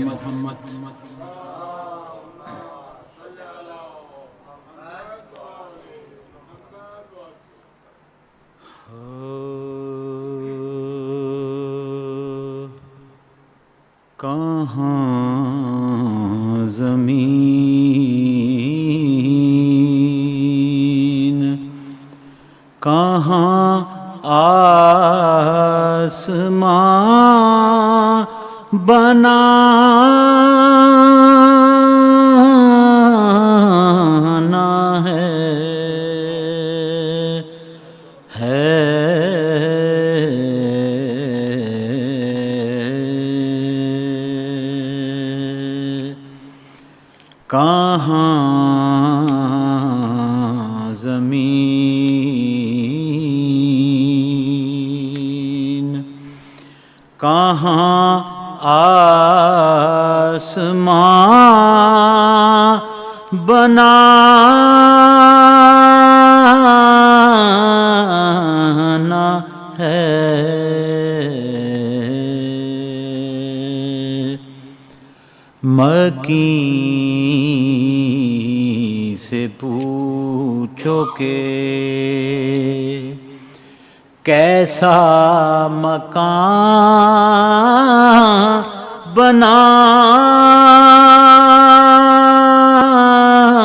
محمد کہاں زمین کہاں آسمان بنانا ہے کہاں زمین کہاں آسمان بنانا ہے مکیں سے پوچھو کہ کیسا مکان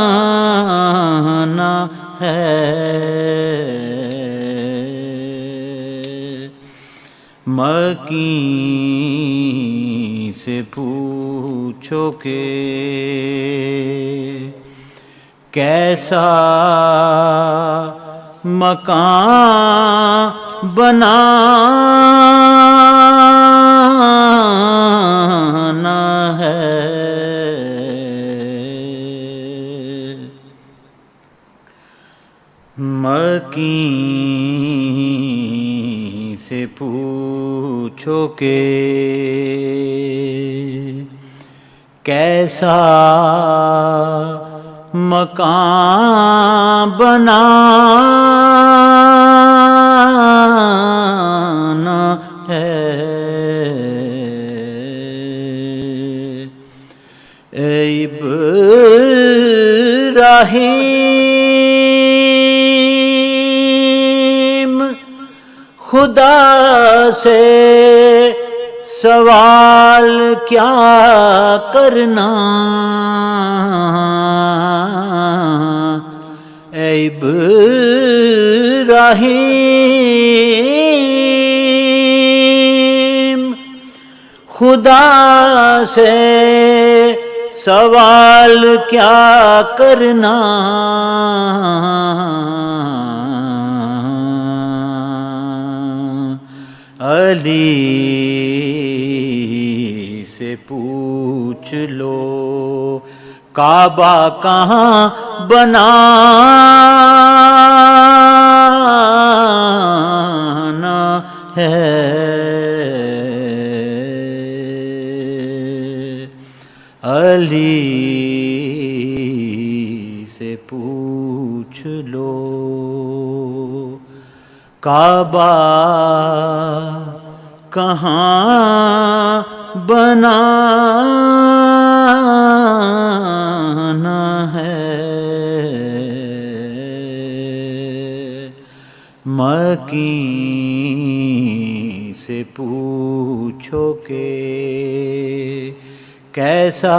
بنانا ہے مکیں سے پوچھو کہ کیسا مکان بنانا ہے مکیں سے پوچھو کہ کیسا مکان بنانا ہے اے ابراہیم خدا سے سوال کیا کرنا اے ابراہیم خدا سے سوال کیا کرنا علی سے پوچھ لو کعبہ کہاں بنانا ہے علی سے پوچھ لو کعبہ کہاں بنانا ہے مکیں سے پوچھو کہ کیسا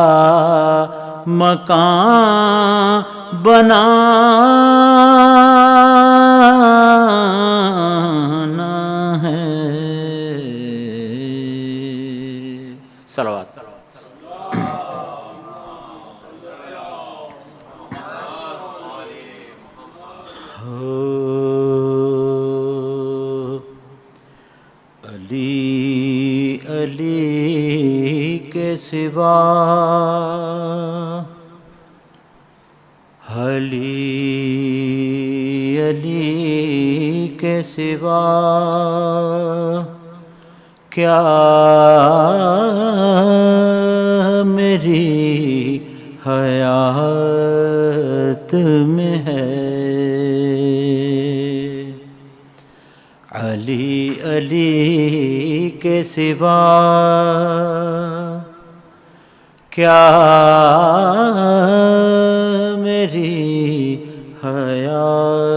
مکان بنانا ہے صلوات. علی علی کے سوا علی علی کے سوا کیا میری حیات میں ہے. علی علی کے سوا کیا میری حیات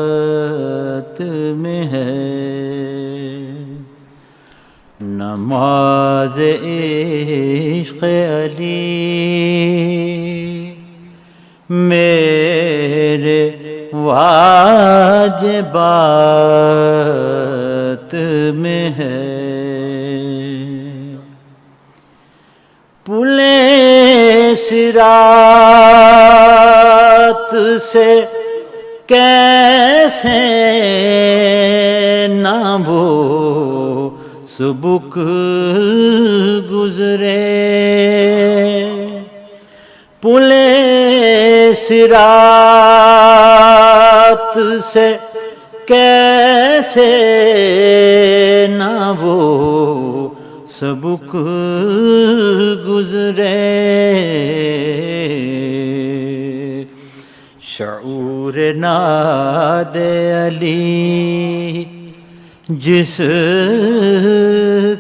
میں ہے. نماز عشق علی میرے واجبات میں ہے. پل صراط سے کیسے نہ وہ سبک گزرے. پل صراط سے کیسے نہ وہ سبک گزرے. شعور ناد علی جس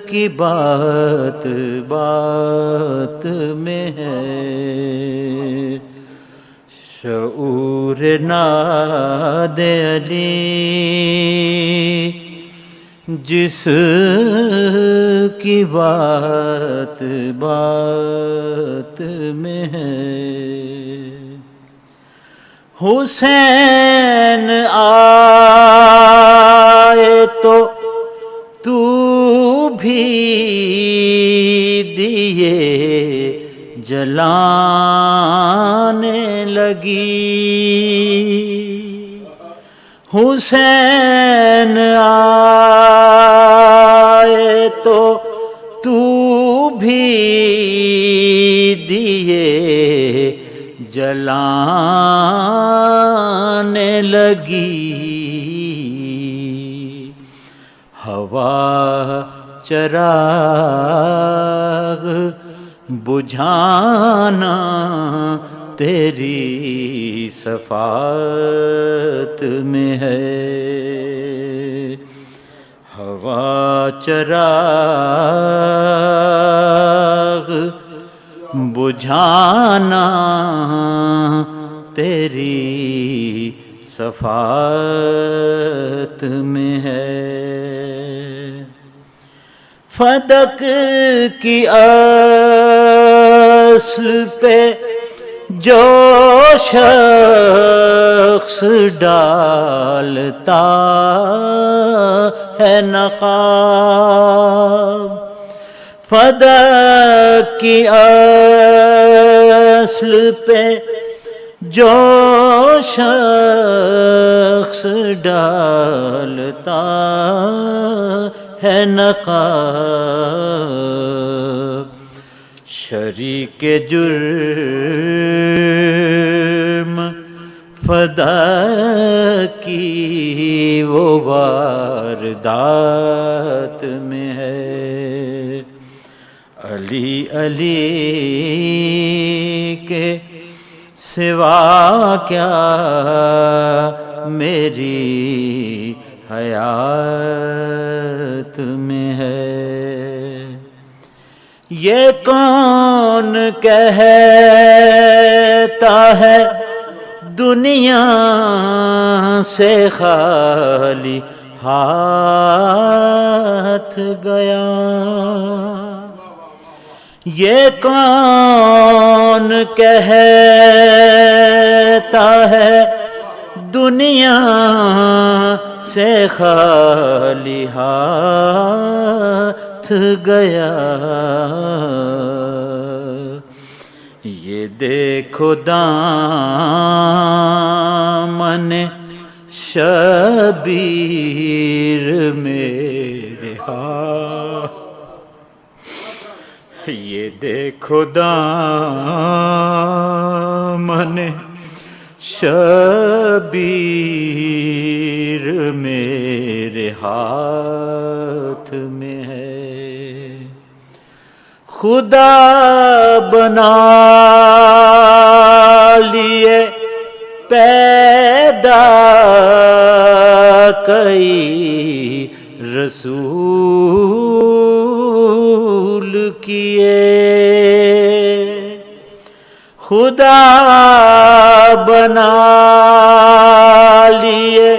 کی بات بات میں ہے. شعور ناد علی جس کی بات بات میں ہے. حسین آئے تو بھی دیے جلانے لگی. حسین آئے تو بھی دیے جلانے لگی. ہوا چراغ بجھانا تیری صفات میں ہے. ہوا چراغ بجھانا تیری صفات میں ہے. فدق کی اصل پہ جو شخص ڈالتا ہے نقاب. فدق کی اصل پہ جو شخص ڈالتا ہے نقاب. شریک جرم فدا کی وہ واردات میں ہے. علی علی کے سوا کیا میری حیات میں ہے. یہ کون کہتا ہے دنیا سے خالی ہاتھ گیا. یہ کون کہتا ہے دنیا سے خالی ہاتھ گیا. دیکھو دامن شبیر میرے ہاتھ، یہ دیکھو دامن شبیر میرے ہاتھ میں ہے، خدا بنا لیے پیدا کئی رسول کیے، خدا بنا لیے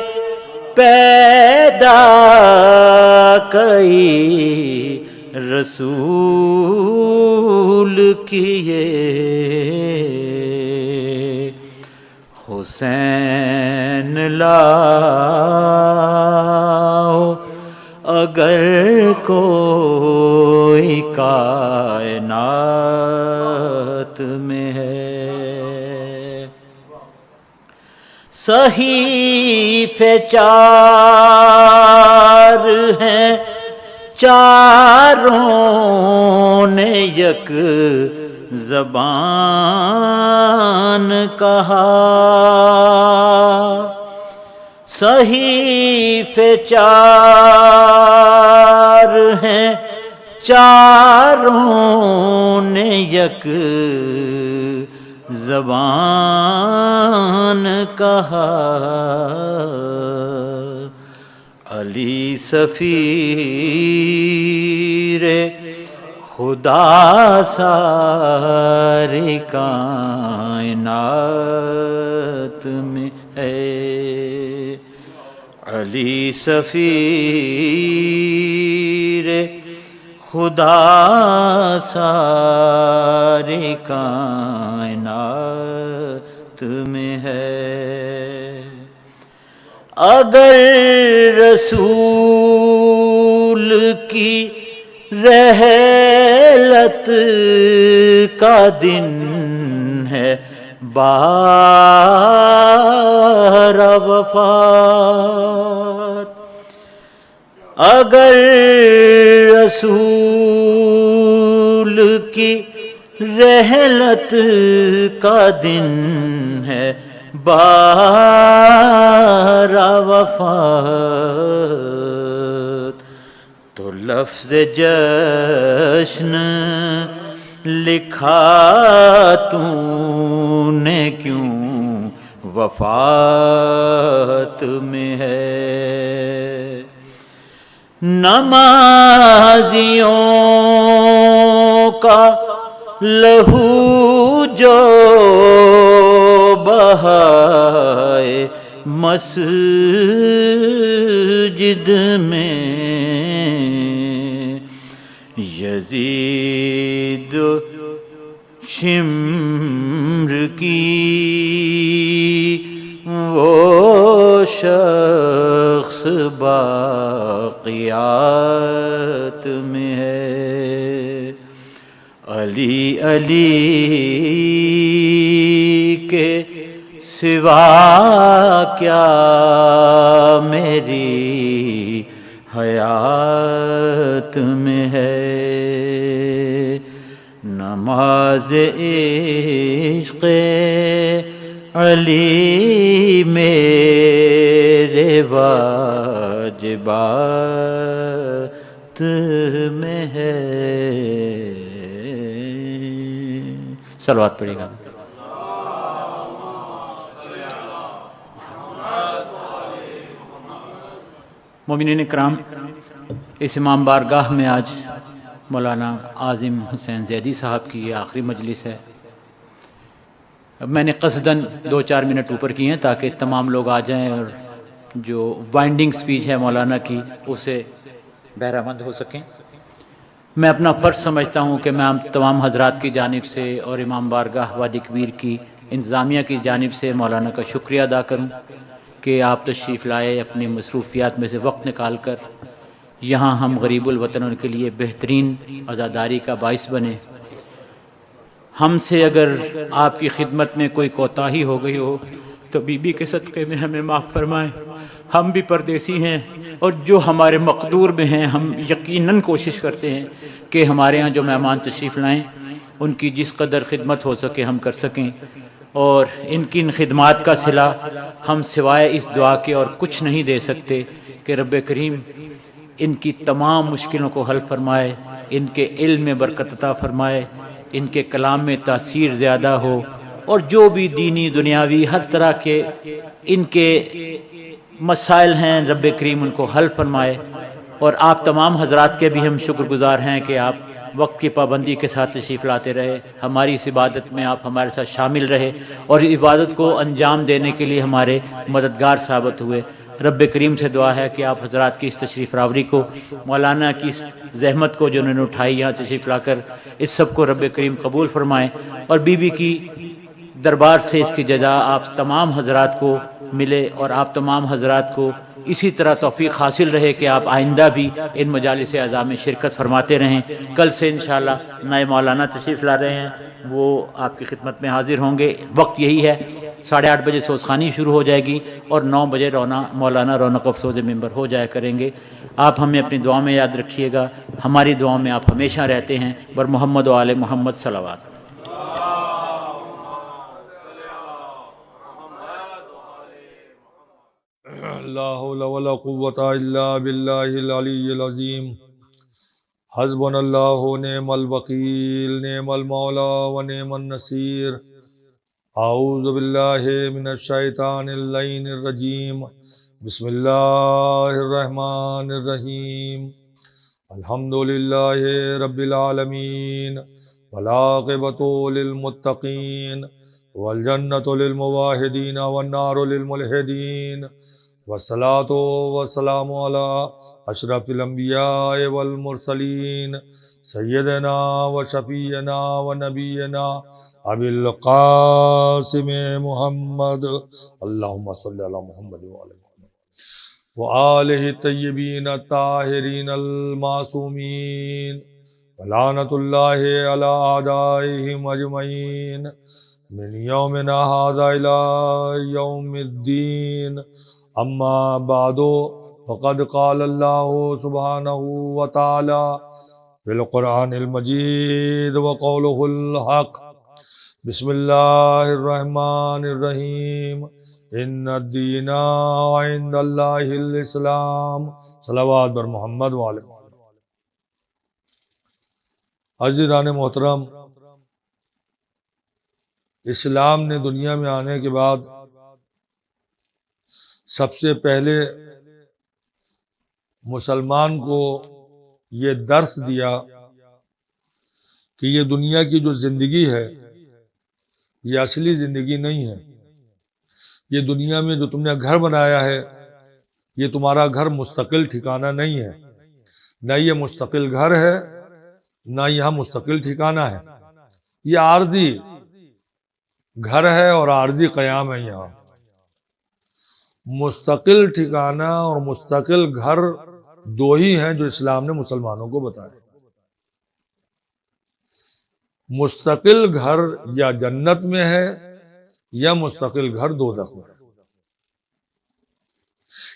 پیدا کئی رسول کیے، حسین لاؤ اگر کوئی کائنات میں ہے، صحیفے چار ہیں چاروں نے یک زبان کہا، صحیفے چار ہیں چاروں نے یک زبان کہا، علی سفیر خدا ساری کائنات میں ہے، علی سفیر خدا ساری کائنات میں ہے، اگر رسول کی رحلت کا دن ہے 12 وفات، اگر رسول کی رحلت کا دن ہے 12 وفات، تو لفظ جشن لکھا تو نے کیوں وفات میں ہے، نمازیوں کا لہو جو بہائے مسجد میں، یزید شمر کی وہ شخص باقیات میں ہے، علی علی کے سوا کیا میری حیات میں ہے، نماز عشق علی میرے واجبات میں ہے، صلوات پڑھے گا۔ مومنین کرام، اس امام بارگاہ میں آج مولانا عاظم حسین زیدی صاحب کی یہ آخری مجلس ہے۔ میں نے قصداً 2-4 منٹ اوپر کیے ہیں تاکہ تمام لوگ آ جائیں اور جو وائنڈنگ سپیچ ہے مولانا کی اسے بہرہ مند ہو سکیں۔ میں اپنا فرض سمجھتا ہوں کہ میں تمام حضرات کی جانب سے اور امام بارگاہ وادی کبیر کی انتظامیہ کی جانب سے مولانا کا شکریہ ادا کروں کہ آپ تشریف لائے، اپنی مصروفیات میں سے وقت نکال کر یہاں ہم غریب الوطنوں کے لیے بہترین عزاداری کا باعث بنے۔ ہم سے اگر آپ کی خدمت میں کوئی کوتاہی ہو گئی ہو تو بی بی کے صدقے میں ہمیں معاف فرمائیں۔ ہم بھی پردیسی ہیں، اور جو ہمارے مقدور میں ہیں ہم یقیناً کوشش کرتے ہیں کہ ہمارے ہاں جو مہمان تشریف لائیں ان کی جس قدر خدمت ہو سکے ہم کر سکیں، اور ان کی خدمات کا صلہ ہم سوائے اس دعا کے اور کچھ نہیں دے سکتے کہ رب کریم ان کی تمام مشکلوں کو حل فرمائے، ان کے علم میں برکت عطا فرمائے، ان کے کلام میں تاثیر زیادہ ہو، اور جو بھی دینی دنیاوی ہر طرح کے ان کے مسائل ہیں رب کریم ان کو حل فرمائے۔ اور آپ تمام حضرات کے بھی ہم شکر گزار ہیں کہ آپ وقت کی پابندی کے ساتھ تشریف لاتے رہے، ہماری اس عبادت میں آپ ہمارے ساتھ شامل رہے، اور عبادت کو انجام دینے کے لیے ہمارے مددگار ثابت ہوئے۔ رب کریم سے دعا ہے کہ آپ حضرات کی اس تشریف راوری کو، مولانا کی اس زحمت کو جو انہوں نے اٹھائی یہاں تشریف لا کر، اس سب کو رب کریم قبول فرمائیں، اور بی بی کی دربار سے اس کی جزا آپ تمام حضرات کو ملے، اور آپ تمام حضرات کو اسی طرح توفیق حاصل رہے کہ آپ آئندہ بھی ان مجالس اعزاء میں شرکت فرماتے رہیں۔ کل سے انشاءاللہ نئے مولانا تشریف لا رہے ہیں، وہ آپ کی خدمت میں حاضر ہوں گے۔ وقت یہی ہے، 8:30 بجے سوزخانی شروع ہو جائے گی، اور 9 بجے مولانا رونق افسوس ممبر ہو جایا کریں گے۔ آپ ہمیں اپنی دعاؤں میں یاد رکھیے گا، ہماری دعاؤں میں آپ ہمیشہ رہتے ہیں۔ بر محمد و آل محمد صلوات۔ لا حول ولا قوة الا باللہ العلی العظیم۔ حسبنا اللہ نعم الوکیل، نعم المولا و نعم النصیر۔ اعوذ باللہ من الشیطان اللعین الرجیم، بسم اللہ الرحمن الرحیم۔ الحمد للہ رب العالمین، والعاقبۃ للمتقین، والجنۃ للموحدین والنار للملحدین، والصلاة والسلام علی اشرف الانبیاء والمرسلین، سیدنا و شفیعنا و نبینا ابی القاسم محمد، اللہم صلی علی محمد وعلی محمد وآلہ الطیبین الطاہرین المعصومین، ولعنۃ اللہ علی اعدائہم اجمعین، من یومنا ھذا الی یوم الدین۔ اما بعد، فقد قال اللہ سبحانہ وتعالی فی القرآن المجید وقولہ الحق۔ بسم اللہ الرحمن الرحیم، ان الدین عند اللہ الاسلام۔ صلوات بر محمد وعلی محمد۔ عزیزان محترم، اسلام نے دنیا میں آنے کے بعد سب سے پہلے مسلمان کو یہ درس دیا کہ یہ دنیا کی جو زندگی ہے یہ اصلی زندگی نہیں ہے۔ یہ دنیا میں جو تم نے گھر بنایا ہے یہ تمہارا گھر مستقل ٹھکانہ نہیں ہے، نہ یہ مستقل گھر ہے نہ یہاں مستقل ٹھکانہ ہے، یہ عارضی گھر ہے اور عارضی قیام ہے۔ یہاں مستقل ٹھکانہ اور مستقل گھر دو ہی ہیں جو اسلام نے مسلمانوں کو بتائے۔ مستقل گھر یا جنت میں ہے یا مستقل گھر دوزخ میں ہے۔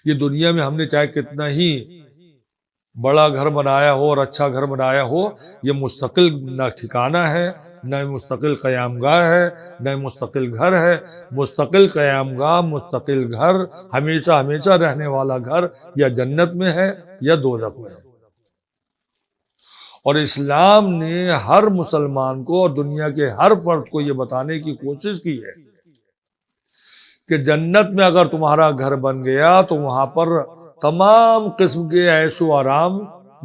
یہ دنیا میں ہم نے چاہے کتنا ہی بڑا گھر بنایا ہو اور اچھا گھر بنایا ہو، یہ مستقل نہ ٹھکانہ ہے، نہ مستقل قیام گاہ ہے، نہ مستقل گھر ہے۔ مستقل قیام گاہ، مستقل گھر، ہمیشہ ہمیشہ رہنے والا گھر یا جنت میں ہے یا دوزخ میں ہے۔ اور اسلام نے ہر مسلمان کو اور دنیا کے ہر فرد کو یہ بتانے کی کوشش کی ہے کہ جنت میں اگر تمہارا گھر بن گیا تو وہاں پر تمام قسم کے عیش و آرام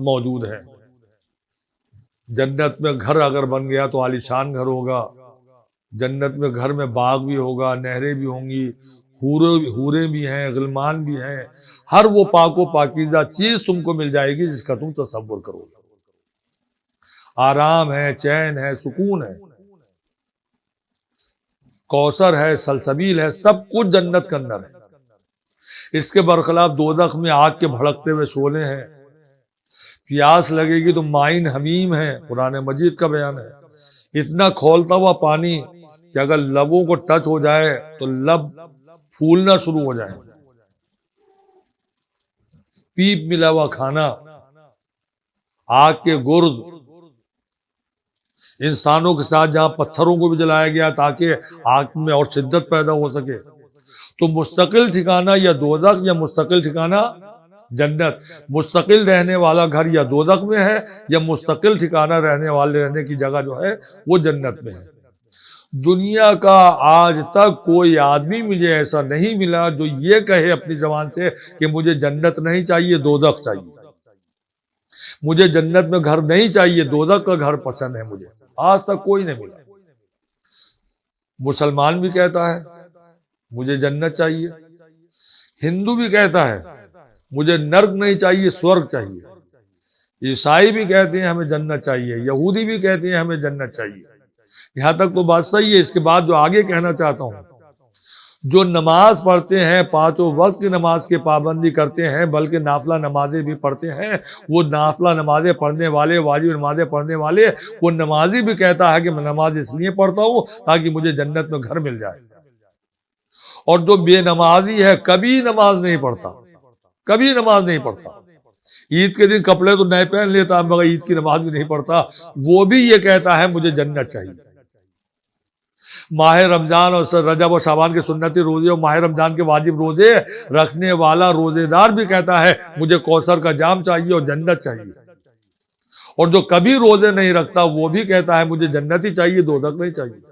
موجود ہیں۔ جنت میں گھر اگر بن گیا تو عالیشان گھر ہوگا، جنت میں گھر میں باغ بھی ہوگا، نہریں بھی ہوں گی، حوریں بھی ہیں، غلمان بھی ہیں، ہر وہ پاک و پاکیزہ چیز تم کو مل جائے گی جس کا تم تصور کرو گے۔ آرام ہے، چین ہے، سکون ہے، کوثر ہے، سلسبیل ہے، سب کچھ جنت کے اندر ہے۔ اس کے برخلاف دوزخ میں آگ کے بھڑکتے ہوئے شعلے ہیں، پیاس لگے گی تو مائن حمیم ہے، قرآن مجید کا بیان ہے، اتنا کھولتا ہوا پانی کہ اگر لبوں کو ٹچ ہو جائے تو لب پھولنا شروع ہو جائے، پیپ ملا ہوا کھانا، آگ کے گرز، انسانوں کے ساتھ جہاں پتھروں کو بھی جلایا گیا تاکہ آگ میں اور شدت پیدا ہو سکے، تو مستقل ٹھکانہ یا دوزخ یا مستقل ٹھکانہ جنت، مستقل رہنے والا گھر یا دوزخ میں ہے یا مستقل ٹھکانہ رہنے کی جگہ جو ہے وہ جنت میں ہے۔ دنیا کا آج تک کوئی آدمی مجھے ایسا نہیں ملا جو یہ کہے اپنی زبان سے کہ مجھے جنت نہیں چاہیے، دوزخ چاہیے، مجھے جنت میں گھر نہیں چاہیے، دوزخ کا گھر پسند ہے مجھے، آج تک کوئی نہیں ملا۔ مسلمان بھی کہتا ہے مجھے جنت چاہیے، ہندو بھی کہتا ہے مجھے نرک نہیں چاہیے، سورگ چاہیے، عیسائی بھی کہتے ہیں ہمیں جنت چاہیے، یہودی بھی کہتے ہیں ہمیں جنت چاہیے۔ یہاں تک تو بات صحیح ہے۔ اس کے بعد جو آگے کہنا چاہتا ہوں، جو نماز پڑھتے ہیں، پانچوں وقت کی نماز کی پابندی کرتے ہیں، بلکہ نافلہ نمازیں بھی پڑھتے ہیں، وہ نافلہ نمازیں پڑھنے والے، واجب نمازیں پڑھنے والے، وہ نمازی بھی کہتا ہے کہ میں نماز اس لیے پڑھتا ہوں تاکہ مجھے جنت میں گھر مل جائے۔ اور جو بے نمازی ہے کبھی نماز نہیں پڑھتا، کبھی نماز نہیں پڑھتا، عید کے دن کپڑے تو نئے پہن لیتا مگر عید کی نماز بھی نہیں پڑھتا، وہ بھی یہ کہتا ہے مجھے جنت چاہیے۔ ماہ رمضان اور رجب اور شعبان کے سنتی روزے اور ماہ رمضان کے واجب روزے رکھنے والا روزے دار بھی کہتا ہے مجھے کوثر کا جام چاہیے اور جنت چاہیے۔ اور جو کبھی روزے نہیں رکھتا وہ بھی کہتا ہے مجھے جنت ہی چاہیے، دوزخ نہیں چاہیے۔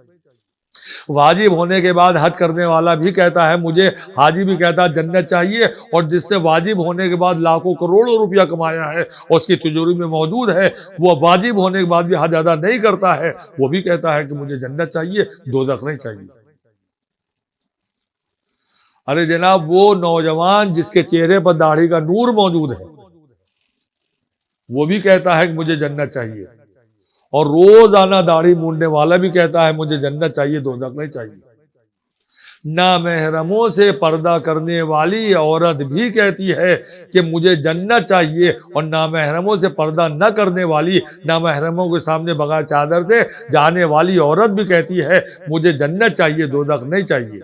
واجب ہونے کے بعد حج کرنے والا بھی کہتا ہے مجھے، حاجی بھی کہتا ہے جنت چاہیے، اور جس نے واجب ہونے کے بعد لاکھوں کروڑوں روپیہ کمایا ہے اور اس کی تجوری میں موجود ہے، وہ واجب ہونے کے بعد بھی حج ادا نہیں کرتا ہے، وہ بھی کہتا ہے کہ مجھے جنت چاہیے، دوزخ نہیں چاہیے۔ ارے جناب، وہ نوجوان جس کے چہرے پر داڑھی کا نور موجود ہے وہ بھی کہتا ہے کہ مجھے جنت چاہیے، اور روزانہ داڑھی مونڈنے والا بھی کہتا ہے مجھے جنت چاہیے، دوزخ نہیں چاہیے۔ نامحرموں سے پردہ کرنے والی عورت بھی کہتی ہے کہ مجھے جنت چاہیے، اور نامحرموں سے پردہ نہ کرنے والی، نامحرموں کے سامنے بغیر چادر سے جانے والی عورت بھی کہتی ہے مجھے جنت چاہیے، دوزخ نہیں چاہیے۔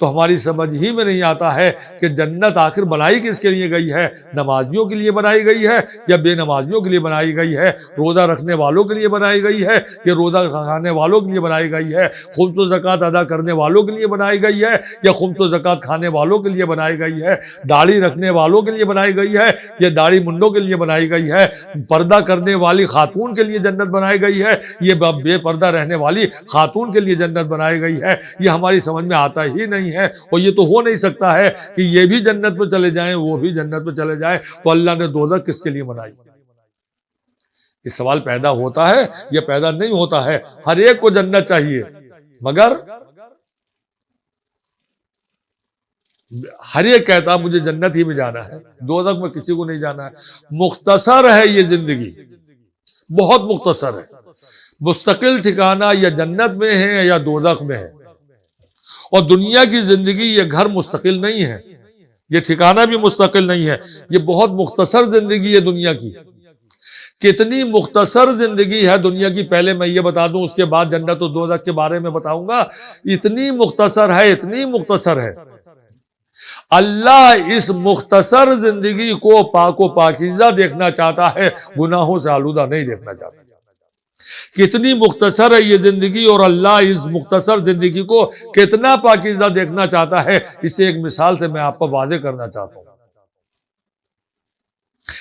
تو ہماری سمجھ ہی میں نہیں آتا ہے کہ جنت آخر بنائی کس کے لیے گئی ہے؟ نمازیوں کے لیے بنائی گئی ہے یا بے نمازیوں کے لیے بنائی گئی ہے؟ روزہ رکھنے والوں کے لیے بنائی گئی ہے یا روزہ کھانے والوں کے لیے بنائی گئی ہے؟ خمس و زکوٰۃ ادا کرنے والوں کے لیے بنائی گئی ہے یا خمس و زکوٰۃ کھانے والوں کے لیے بنائی گئی ہے؟ داڑھی رکھنے والوں کے لیے بنائی گئی ہے یا داڑھی منڈوں کے لیے بنائی گئی ہے؟ پردہ کرنے والی خاتون کے لیے جنت بنائی گئی ہے یہ بے پردہ رہنے والی خاتون کے لیے جنت بنائی گئی ہے؟ یہ ہماری سمجھ میں آتا ہی نہیں ہے، اور یہ تو ہو نہیں سکتا ہے کہ یہ بھی جنت میں چلے جائیں وہ بھی جنت میں چلے جائیں، تو اللہ نے دوزخ کس کے لیے بنائی؟ یہ سوال پیدا ہوتا ہے یا پیدا نہیں ہوتا ہے؟ ہر ایک کو جنت چاہیے، مگر ہر ایک کہتا مجھے جنت ہی میں جانا ہے، دوزخ میں کسی کو نہیں جانا ہے۔ مختصر ہے یہ زندگی، بہت مختصر ہے۔ مستقل ٹھکانہ یا جنت میں ہے یا دوزخ میں ہے، اور دنیا کی زندگی یہ گھر مستقل نہیں ہے، یہ ٹھکانہ بھی مستقل نہیں ہے، یہ بہت مختصر زندگی ہے دنیا کی۔ کتنی مختصر زندگی ہے دنیا کی، پہلے میں یہ بتا دوں، اس کے بعد جنت و دوزخ کے بارے میں بتاؤں گا۔ اتنی مختصر ہے، اتنی مختصر ہے، اللہ اس مختصر زندگی کو پاک و پاکیزہ دیکھنا چاہتا ہے، گناہوں سے آلودہ نہیں دیکھنا چاہتا۔ کتنی مختصر ہے یہ زندگی، اور اللہ اس مختصر زندگی کو کتنا پاکیزہ دیکھنا چاہتا ہے، اسے ایک مثال سے میں آپ کو واضح کرنا چاہتا ہوں۔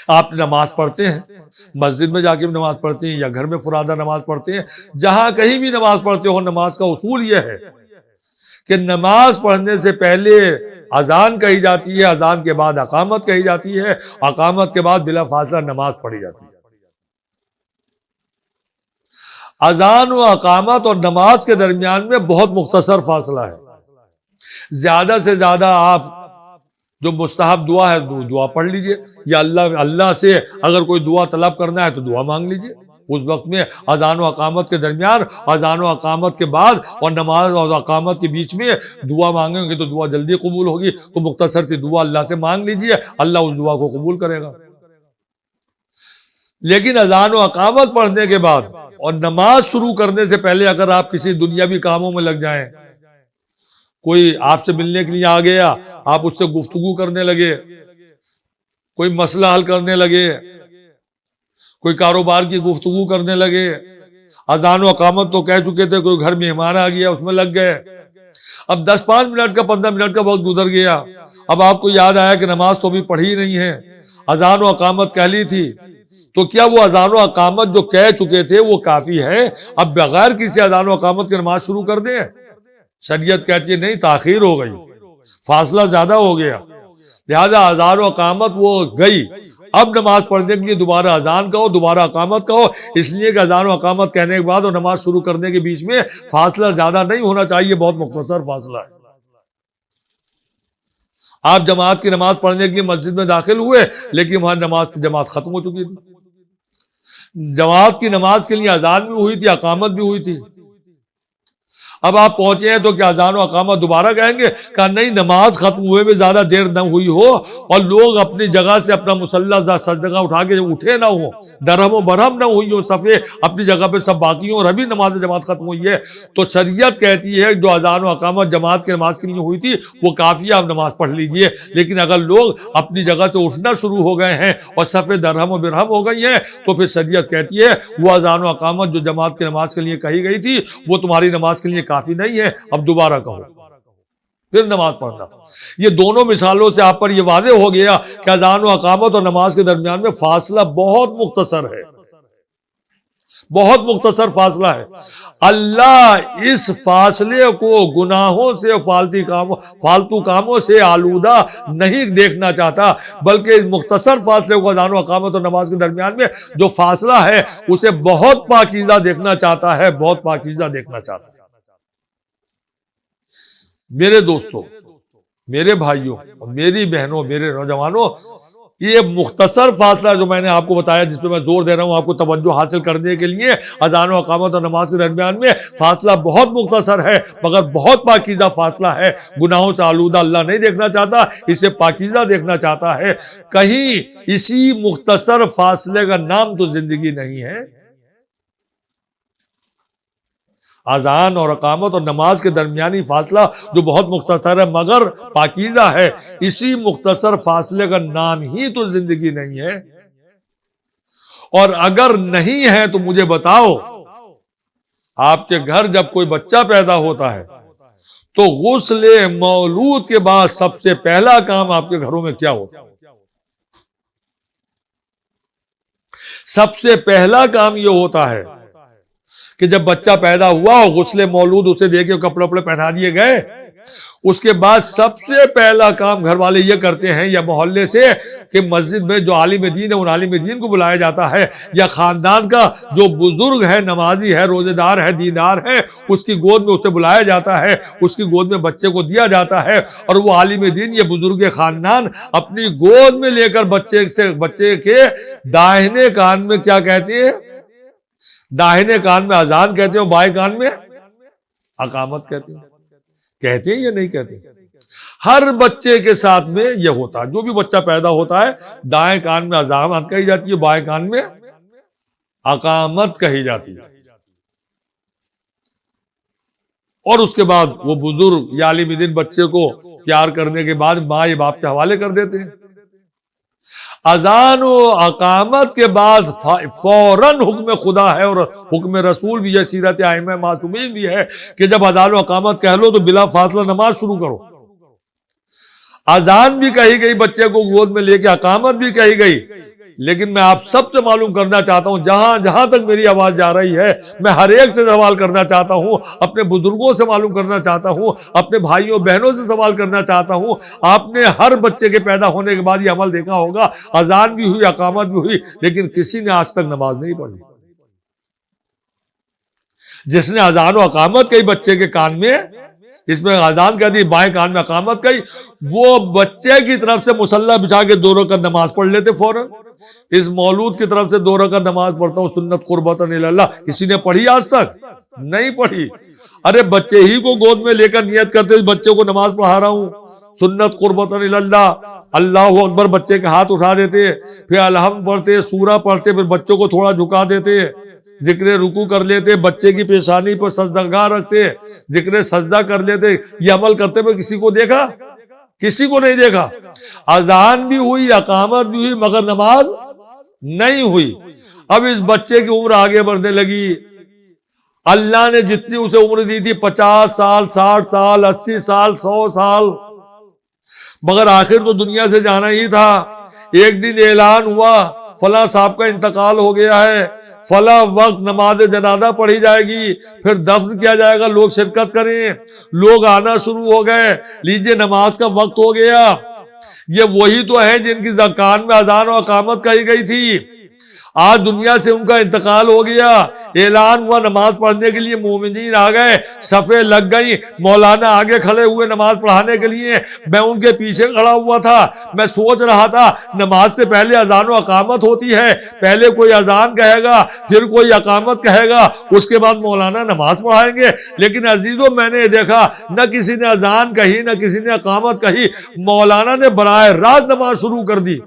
آپ نماز پڑھتے ہیں، مسجد میں جا کے بھی نماز پڑھتے ہیں یا گھر میں فرادہ نماز پڑھتے ہیں، جہاں کہیں بھی نماز پڑھتے ہو، نماز کا اصول یہ ہے کہ نماز پڑھنے سے پہلے اذان کہی جاتی ہے، اذان کے بعد اقامت کہی جاتی ہے، اقامت کے بعد بلا فاصلہ نماز پڑھی جاتی ہے۔ اذان و اقامت اور نماز کے درمیان میں بہت مختصر فاصلہ ہے۔ زیادہ سے زیادہ آپ جو مستحب دعا ہے دعا پڑھ لیجئے، یا اللہ سے اگر کوئی دعا طلب کرنا ہے تو دعا مانگ لیجئے۔ اس وقت میں اذان و اقامت کے درمیان، اذان و اقامت کے بعد اور نماز اور اقامت کے بیچ میں دعا مانگیں گے تو دعا جلدی قبول ہوگی، تو مختصر سی دعا اللہ سے مانگ لیجئے، اللہ اس دعا کو قبول کرے گا۔ لیکن اذان و اقامت پڑھنے کے بعد اور نماز شروع کرنے سے پہلے اگر آپ کسی دنیاوی کاموں میں لگ جائیں، کوئی آپ سے ملنے کے لیے آ گیا، آپ اس سے گفتگو کرنے لگے، کوئی مسئلہ حل کرنے لگے، کوئی کاروبار کی گفتگو کرنے لگے، اذان و اقامت تو کہہ چکے تھے، کوئی گھر مہمان آ گیا اس میں لگ گئے، اب 10-5 منٹ کا 15 منٹ کا وقت گزر گیا، اب آپ کو یاد آیا کہ نماز تو ابھی پڑھی نہیں ہے، اذان و اقامت کہہ لی تھی، تو کیا وہ اذان و اقامت جو کہہ چکے تھے وہ کافی ہے؟ اب بغیر کسی اذان و اقامت کی نماز شروع کر دیں؟ شریعت کہتی ہے نہیں، تاخیر ہو گئی، فاصلہ زیادہ ہو گیا، لہذا اذان و اقامت وہ گئی، اب نماز پڑھنے کے لیے دوبارہ اذان کہو، دوبارہ اقامت کہو، اس لیے کہ اذان و اقامت کہنے کے بعد اور نماز شروع کرنے کے بیچ میں فاصلہ زیادہ نہیں ہونا چاہیے، بہت مختصر فاصلہ ہے۔ آپ جماعت کی نماز پڑھنے کے لیے مسجد میں داخل ہوئے، لیکن وہاں نماز کی جماعت ختم ہو چکی تھی، جماعت کی نماز کے لیے اذان بھی ہوئی تھی، اقامت بھی ہوئی تھی، اب آپ پہنچے ہیں تو کیا اذان و اقامت دوبارہ کہیں گے؟ کہا نہیں، نماز ختم ہوئے میں زیادہ دیر نہ ہوئی ہو اور لوگ اپنی جگہ سے اپنا مصلی سجدہ اٹھا کے اٹھے نہ ہو، درہم و برہم نہ ہوئی ہو، صفے اپنی جگہ پہ سب باقی ہوں اور ابھی نماز جماعت ختم ہوئی ہے، تو شریعت کہتی ہے جو اذان و اقامت جماعت کی نماز کے لیے ہوئی تھی وہ کافی ہے، آپ نماز پڑھ لیجئے۔ لیکن اگر لوگ اپنی جگہ سے اٹھنا شروع ہو گئے ہیں اور صفے درہم و برہم ہو گئی ہیں تو پھر شریعت کہتی ہے وہ اذان و اقامت جو جماعت کی نماز کے لیے کہی گئی تھی وہ تمہاری نماز کے لیے کافی نہیں ہے، اب دوبارہ کہو، پھر نماز پڑھنا۔ یہ دونوں مثالوں سے آپ پر یہ واضح ہو گیا کہ اذان و اقامت اور نماز کے درمیان میں فاصلہ بہت مختصر ہے، بہت مختصر فاصلہ ہے۔ اللہ اس فاصلے کو گناہوں سے، فالتو کاموں سے آلودہ نہیں دیکھنا چاہتا، بلکہ اس مختصر فاصلے کو اذان و اقامت اور نماز کے درمیان میں جو فاصلہ ہے اسے بہت پاکیزہ دیکھنا چاہتا ہے، بہت پاکیزہ دیکھنا چاہتا ہے۔ میرے دوستوں، میرے بھائیوں اور میری بہنوں، میرے نوجوانوں، یہ مختصر فاصلہ جو میں نے آپ کو بتایا، جس پہ میں زور دے رہا ہوں آپ کو توجہ حاصل کرنے کے لیے، اذان و اقامت اور نماز کے درمیان میں فاصلہ بہت مختصر ہے مگر بہت پاکیزہ فاصلہ ہے، گناہوں سے آلودہ اللہ نہیں دیکھنا چاہتا، اسے پاکیزہ دیکھنا چاہتا ہے۔ کہیں اسی مختصر فاصلے کا نام تو زندگی نہیں ہے؟ اذان اور اقامت اور نماز کے درمیانی فاصلہ جو بہت مختصر ہے مگر پاکیزہ ہے، اسی مختصر فاصلے کا نام ہی تو زندگی نہیں ہے۔ اور اگر نہیں ہے تو مجھے بتاؤ، آپ کے گھر جب کوئی بچہ پیدا ہوتا ہے تو غسل مولود کے بعد سب سے پہلا کام آپ کے گھروں میں کیا ہوتا ہے؟ سب سے پہلا کام یہ ہوتا ہے کہ جب بچہ پیدا ہوا اور غسل مولود اسے دے کے کپڑے وپڑے پہنا دیے گئے، اس کے بعد سب سے پہلا کام گھر والے یہ کرتے ہیں یا محلے سے کہ مسجد میں جو عالم دین ہے ان عالم دین کو بلایا جاتا ہے، یا خاندان کا جو بزرگ ہے، نمازی ہے، روزے دار ہے، دیندار ہے، اس کی گود میں اسے بلایا جاتا ہے، اس کی گود میں بچے کو دیا جاتا ہے، اور وہ عالم دین یا بزرگ خاندان اپنی گود میں لے کر بچے کے داہنے کان میں کیا کہتے ہیں؟ داہنے کان میں اذان کہتے ہیں اور بائیں کان میں اقامت کہتے ہیں۔ کہتے ہیں یا نہیں کہتے؟ ہر بچے کے ساتھ میں یہ ہوتا ہے، جو بھی بچہ پیدا ہوتا ہے دائیں کان میں اذان کہی جاتی ہے، بائیں کان میں اقامت کہی جاتی ہے، اور اس کے بعد وہ بزرگ یا عالم دین بچے کو پیار کرنے کے بعد ماں یا باپ کے حوالے کر دیتے ہیں۔ اذان و اقامت کے بعد فوراً حکم خدا ہے اور حکم رسول بھی ہے، سیرت ائمہ معصومین بھی ہے کہ جب اذان و اقامت کہہ لو تو بلا فاصلہ نماز شروع کرو۔ اذان بھی کہی گئی بچے کو گود میں لے کے، اقامت بھی کہی گئی، لیکن میں آپ سب سے معلوم کرنا چاہتا ہوں، جہاں تک میری آواز جا رہی ہے، میں ہر ایک سے سوال کرنا چاہتا ہوں، اپنے بزرگوں سے معلوم کرنا چاہتا ہوں، اپنے بھائیوں بہنوں سے سوال کرنا چاہتا ہوں۔ آپ نے ہر بچے کے پیدا ہونے کے بعد یہ عمل دیکھا ہوگا، اذان بھی ہوئی، اقامت بھی ہوئی، لیکن کسی نے آج تک نماز نہیں پڑھی۔ جس نے اذان و اقامت کہی بچے کے کان میں، اس میں اذان کہہ دی، بائیں کان میں اقامت کہی، وہ بچے کی طرف سے مصلی بچھا کے 2 رکعت نماز پڑھ لیتے فوراً۔ اس مولود کی طرف سے 2 رکعت نماز پڑھتا ہوں سنت قربتاً الی اللہ، کسی نے پڑھی آج تک؟ نہیں پڑھی۔ ارے بچے ہی کو گود میں لے کر نیت کرتے بچے کو نماز پڑھا رہا ہوں سنت قربتاً الی اللہ، اللہ اکبر بچے کے ہاتھ اٹھا دیتے، پھر الحمد پڑھتے، سورہ پڑھتے، پھر بچوں کو تھوڑا جھکا دیتے، ذکر رکوع کر لیتے، بچے کی پیشانی پر سجدگاہ رکھتے، ذکر سجدہ کر لیتے. یہ عمل کرتے ہوئے کسی کو دیکھا؟ کسی کو نہیں دیکھا. اذان بھی ہوئی، اقامت بھی ہوئی، مگر نماز نہیں ہوئی. اب اس بچے کی عمر آگے بڑھنے لگی. اللہ نے جتنی اسے عمر دی تھی 50 سال، 60 سال، 80 سال، 100 سال، مگر آخر تو دنیا سے جانا ہی تھا. ایک دن اعلان ہوا فلاں صاحب کا انتقال ہو گیا ہے، فلاں وقت نماز جنازہ پڑھی جائے گی، پھر دفن کیا جائے گا، لوگ شرکت کریں. لوگ آنا شروع ہو گئے، لیجئے نماز کا وقت ہو گیا. یہ وہی تو ہے جن کی کان میں اذان و اقامت کہی گئی تھی. آج دنیا سے ان کا انتقال ہو گیا. اعلان ہوا نماز پڑھنے کے لیے، مومنین آ گئے، صفیں لگ گئی، مولانا آگے کھڑے ہوئے نماز پڑھانے کے لیے. میں ان کے پیچھے کھڑا ہوا تھا. میں سوچ رہا تھا نماز سے پہلے اذان و اقامت ہوتی ہے، پہلے کوئی اذان کہے گا، پھر کوئی اقامت کہے گا، اس کے بعد مولانا نماز پڑھائیں گے. لیکن عزیزو میں نے دیکھا نہ کسی نے اذان کہی، نہ کسی نے اقامت کہی، مولانا نے براہ راست نماز شروع کر دی.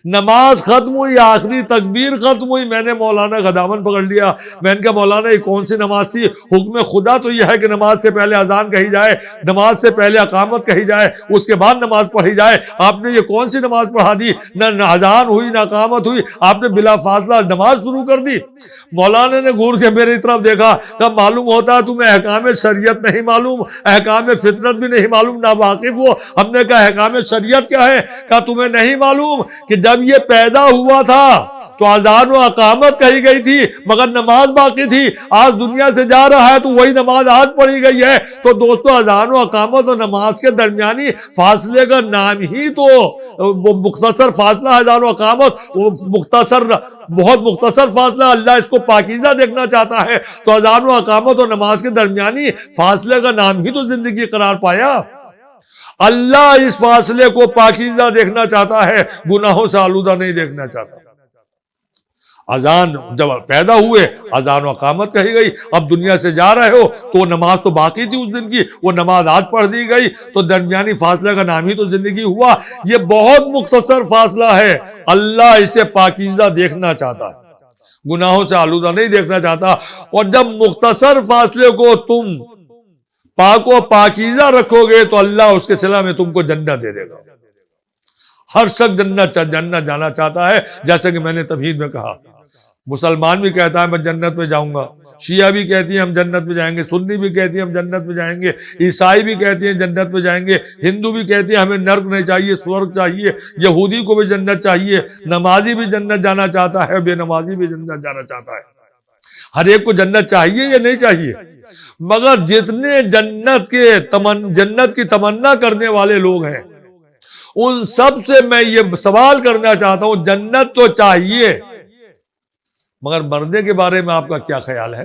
نماز ختم ہوئی، آخری تکبیر ختم ہوئی، میں نے مولانا کا دامن پکڑ لیا. میں نے کہا مولانا یہ کون سی نماز تھی؟ حکم خدا تو یہ ہے کہ نماز سے پہلے اذان کہی جائے، نماز سے پہلے اقامت کہی جائے، اس کے بعد نماز پڑھی جائے. آپ نے یہ کون سی نماز پڑھا دی؟ نہ اذان ہوئی، نہ اقامت ہوئی، آپ نے بلا فاصلہ نماز شروع کر دی. مولانا نے گور کے میری طرف دیکھا، کہا معلوم ہوتا ہے تمہیں احکام شریعت نہیں معلوم، احکام فطرت بھی نہیں معلوم، نہ واقف ہو. ہم نے کہا احکام شریعت کیا ہے؟ کہا تمہیں نہیں معلوم کہ جب یہ پیدا ہوا تھا تو اذان و اقامت کہی گئی تھی مگر نماز باقی تھی. آج دنیا سے جا رہا ہے تو وہی نماز آج پڑھی گئی ہے. تو دوستو اذان و اقامت اور نماز کے درمیانی فاصلے کا نام ہی تو مختصر فاصلہ. اذان و اقامت مختصر، بہت مختصر فاصلہ. اللہ اس کو پاکیزہ دیکھنا چاہتا ہے تو اذان و اقامت اور نماز کے درمیانی فاصلے کا نام ہی تو زندگی قرار پایا. اللہ اس فاصلے کو پاکیزہ دیکھنا چاہتا ہے، گناہوں سے آلودہ نہیں دیکھنا چاہتا. اذان جب پیدا ہوئے اذان و اقامت کہی گئی. اب دنیا سے جا رہے ہو تو نماز تو باقی تھی اس دن کی، وہ نماز آج پڑھ دی گئی، تو درمیانی فاصلے کا نام ہی تو زندگی ہوا. یہ بہت مختصر فاصلہ ہے. اللہ اسے پاکیزہ دیکھنا چاہتا ہے، گناہوں سے آلودہ نہیں دیکھنا چاہتا. اور جب مختصر فاصلے کو تم پاک و پاکیزہ رکھو گے تو اللہ اس کے صلہ میں تم کو جنت دے دے گا. ہر شخص جنت جانا چاہتا ہے. جیسا کہ میں نے تمہید میں کہا، مسلمان بھی کہتا ہے میں جنت میں جاؤں گا، شیعہ بھی کہتی ہیں ہم جنت میں جائیں گے، سنی بھی کہتی ہیں ہم جنت میں جائیں گے، عیسائی بھی کہتی ہیں جنت میں جائیں گے، ہندو بھی کہتی ہیں ہمیں نرک نہیں چاہیے، سورگ چاہیے، یہودی کو بھی جنت چاہیے، نمازی بھی جنت جانا چاہتا ہے، بے نمازی بھی جنت جانا چاہتا ہے. ہر ایک کو جنت چاہیے یا نہیں چاہیے؟ مگر جتنے جنت کی تمنا کرنے والے لوگ ہیں ان سب سے میں یہ سوال کرنا چاہتا ہوں، جنت تو چاہیے مگر مرنے کے بارے میں آپ کا کیا خیال ہے؟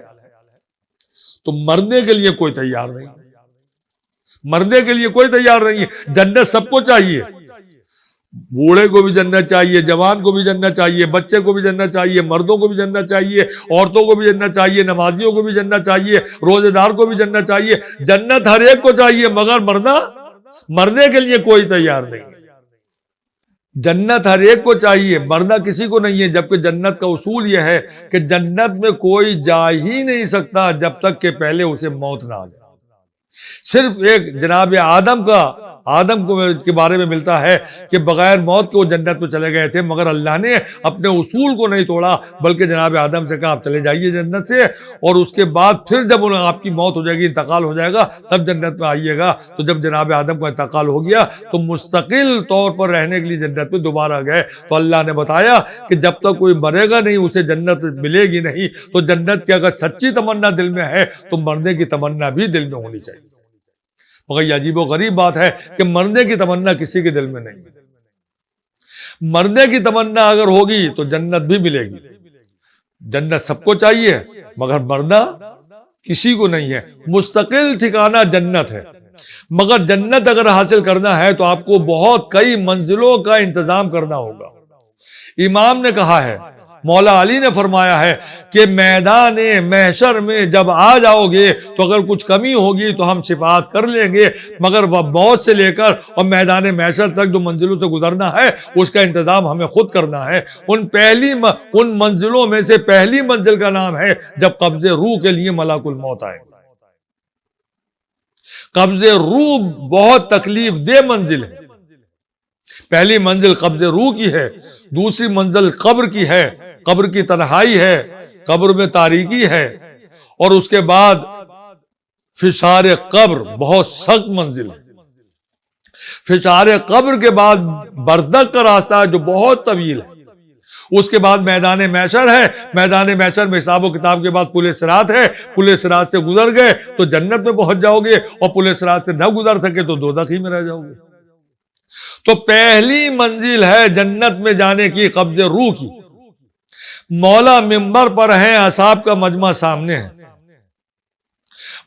تو مرنے کے لیے کوئی تیار نہیں، مرنے کے لیے کوئی تیار نہیں ہے. جنت سب کو چاہیے، بوڑھے کو بھی جنت چاہیے، جوان کو بھی جنت چاہیے، بچے کو بھی جنت چاہیے، مردوں کو بھی جنت چاہیے، عورتوں کو بھی جنت چاہیے، نمازیوں کو بھی جنت چاہیے، روزے دار کو بھی جنت چاہیے. جنت ہر ایک کو چاہیے مگر مرنے کے لیے کوئی تیار نہیں. جنت ہر ایک کو چاہیے، مرنا کسی کو نہیں ہے. جبکہ جنت کا اصول یہ ہے کہ جنت میں کوئی جا ہی نہیں سکتا جب تک کہ پہلے اسے موت نہ آ جائے. صرف ایک جناب آدم کے بارے میں ملتا ہے کہ بغیر موت کے وہ جنت میں چلے گئے تھے، مگر اللہ نے اپنے اصول کو نہیں توڑا بلکہ جناب آدم سے کہا آپ چلے جائیے جنت سے، اور اس کے بعد پھر جب آپ کی موت ہو جائے گی، انتقال ہو جائے گا، تب جنت میں آئیے گا. تو جب جناب آدم کا انتقال ہو گیا تو مستقل طور پر رہنے کے لیے جنت میں دوبارہ گئے. تو اللہ نے بتایا کہ جب تک کوئی مرے گا نہیں اسے جنت ملے گی نہیں. تو جنت کی اگر سچی تمنا دل میں ہے تو مرنے کی تمنا بھی دل میں ہونی چاہیے. مگر یہ عجیب و غریب بات ہے کہ مرنے کی تمنا کسی کے دل میں نہیں ہے. مرنے کی تمنا اگر ہوگی تو جنت بھی ملے گی. جنت سب کو چاہیے مگر مرنا کسی کو نہیں ہے. مستقل ٹھکانہ جنت ہے، مگر جنت اگر حاصل کرنا ہے تو آپ کو بہت کئی منزلوں کا انتظام کرنا ہوگا. امام نے کہا ہے مولا علی نے فرمایا ہے کہ میدان محشر میں جب آ جاؤ گے تو اگر کچھ کمی ہوگی تو ہم شفاعت کر لیں گے، مگر وہ موت سے لے کر اور میدان محشر تک جو منزلوں سے گزرنا ہے اس کا انتظام ہمیں خود کرنا ہے۔ ان منزلوں میں سے پہلی منزل کا نام ہے جب قبض روح کے لیے ملک الموت آئے۔ قبض روح بہت تکلیف دہ منزل ہے۔ پہلی منزل قبض روح کی ہے، دوسری منزل قبر کی ہے، قبر کی تنہائی ہے، قبر میں تاریکی ہے، اور اس کے بعد فشار قبر بہت سخت منزل ہے۔ فشار قبر کے بعد برزخ کا راستہ ہے جو بہت طویل ہے، اس کے بعد میدان محشر ہے، میدان محشر میں حساب و کتاب کے بعد پل صراط ہے، پل صراط سے گزر گئے تو جنت میں پہنچ جاؤ گے، اور پل صراط سے نہ گزر سکے تو دوزخ ہی میں رہ جاؤ گے۔ تو پہلی منزل ہے جنت میں جانے کی قبض روح کی۔ مولا منبر پر ہیں، اصحاب کا مجمع سامنے ہے۔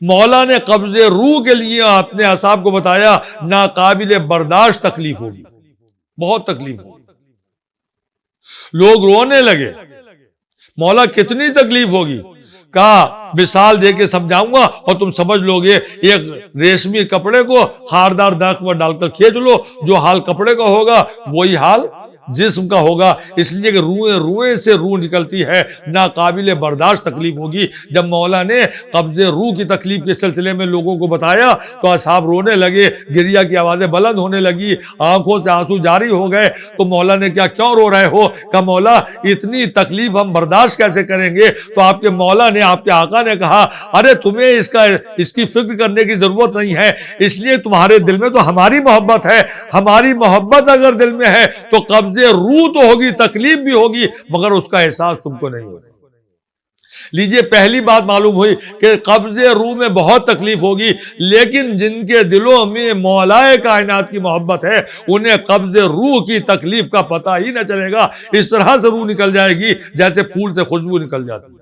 مولا نے قبض روح کے لیے اپنے اصحاب کو بتایا ناقابل برداشت تکلیف ہوگی، بہت تکلیف ہوگی۔ لوگ رونے لگے، مولا کتنی تکلیف ہوگی؟ کہا مثال دے کے سمجھاؤں گا اور تم سمجھ لو گے۔ ایک ریشمی کپڑے کو خاردار درخت پر ڈال کر کھینچ لو، جو حال کپڑے کا ہوگا وہی حال جسم کا ہوگا، اس لیے کہ روئے سے روح نکلتی ہے، ناقابل برداشت تکلیف ہوگی۔ جب مولا نے قبض روح کی تکلیف کے سلسلے میں لوگوں کو بتایا تو اصحاب رونے لگے، گریا کی آوازیں بلند ہونے لگی، آنکھوں سے آنسو جاری ہو گئے۔ تو مولا نے کیا کیوں رو رہے ہو؟ کہا مولا اتنی تکلیف ہم برداشت کیسے کریں گے؟ تو آپ کے مولا نے، آپ کے آقا نے کہا ارے تمہیں اس کی فکر کرنے کی ضرورت نہیں ہے، اس لیے تمہارے دل میں تو ہماری محبت ہے، ہماری محبت اگر دل میں ہے تو قبض روح تو ہوگی، تکلیف بھی ہوگی، مگر اس کا احساس تم کو نہیں ہوگا۔ لیجئے پہلی بات معلوم ہوئی کہ قبض روح میں بہت تکلیف ہوگی، لیکن جن کے دلوں میں مولائے کائنات کی محبت ہے انہیں قبض روح کی تکلیف کا پتہ ہی نہ چلے گا۔ اس طرح سے روح نکل جائے گی جیسے پھول سے خوشبو نکل جاتی ہے۔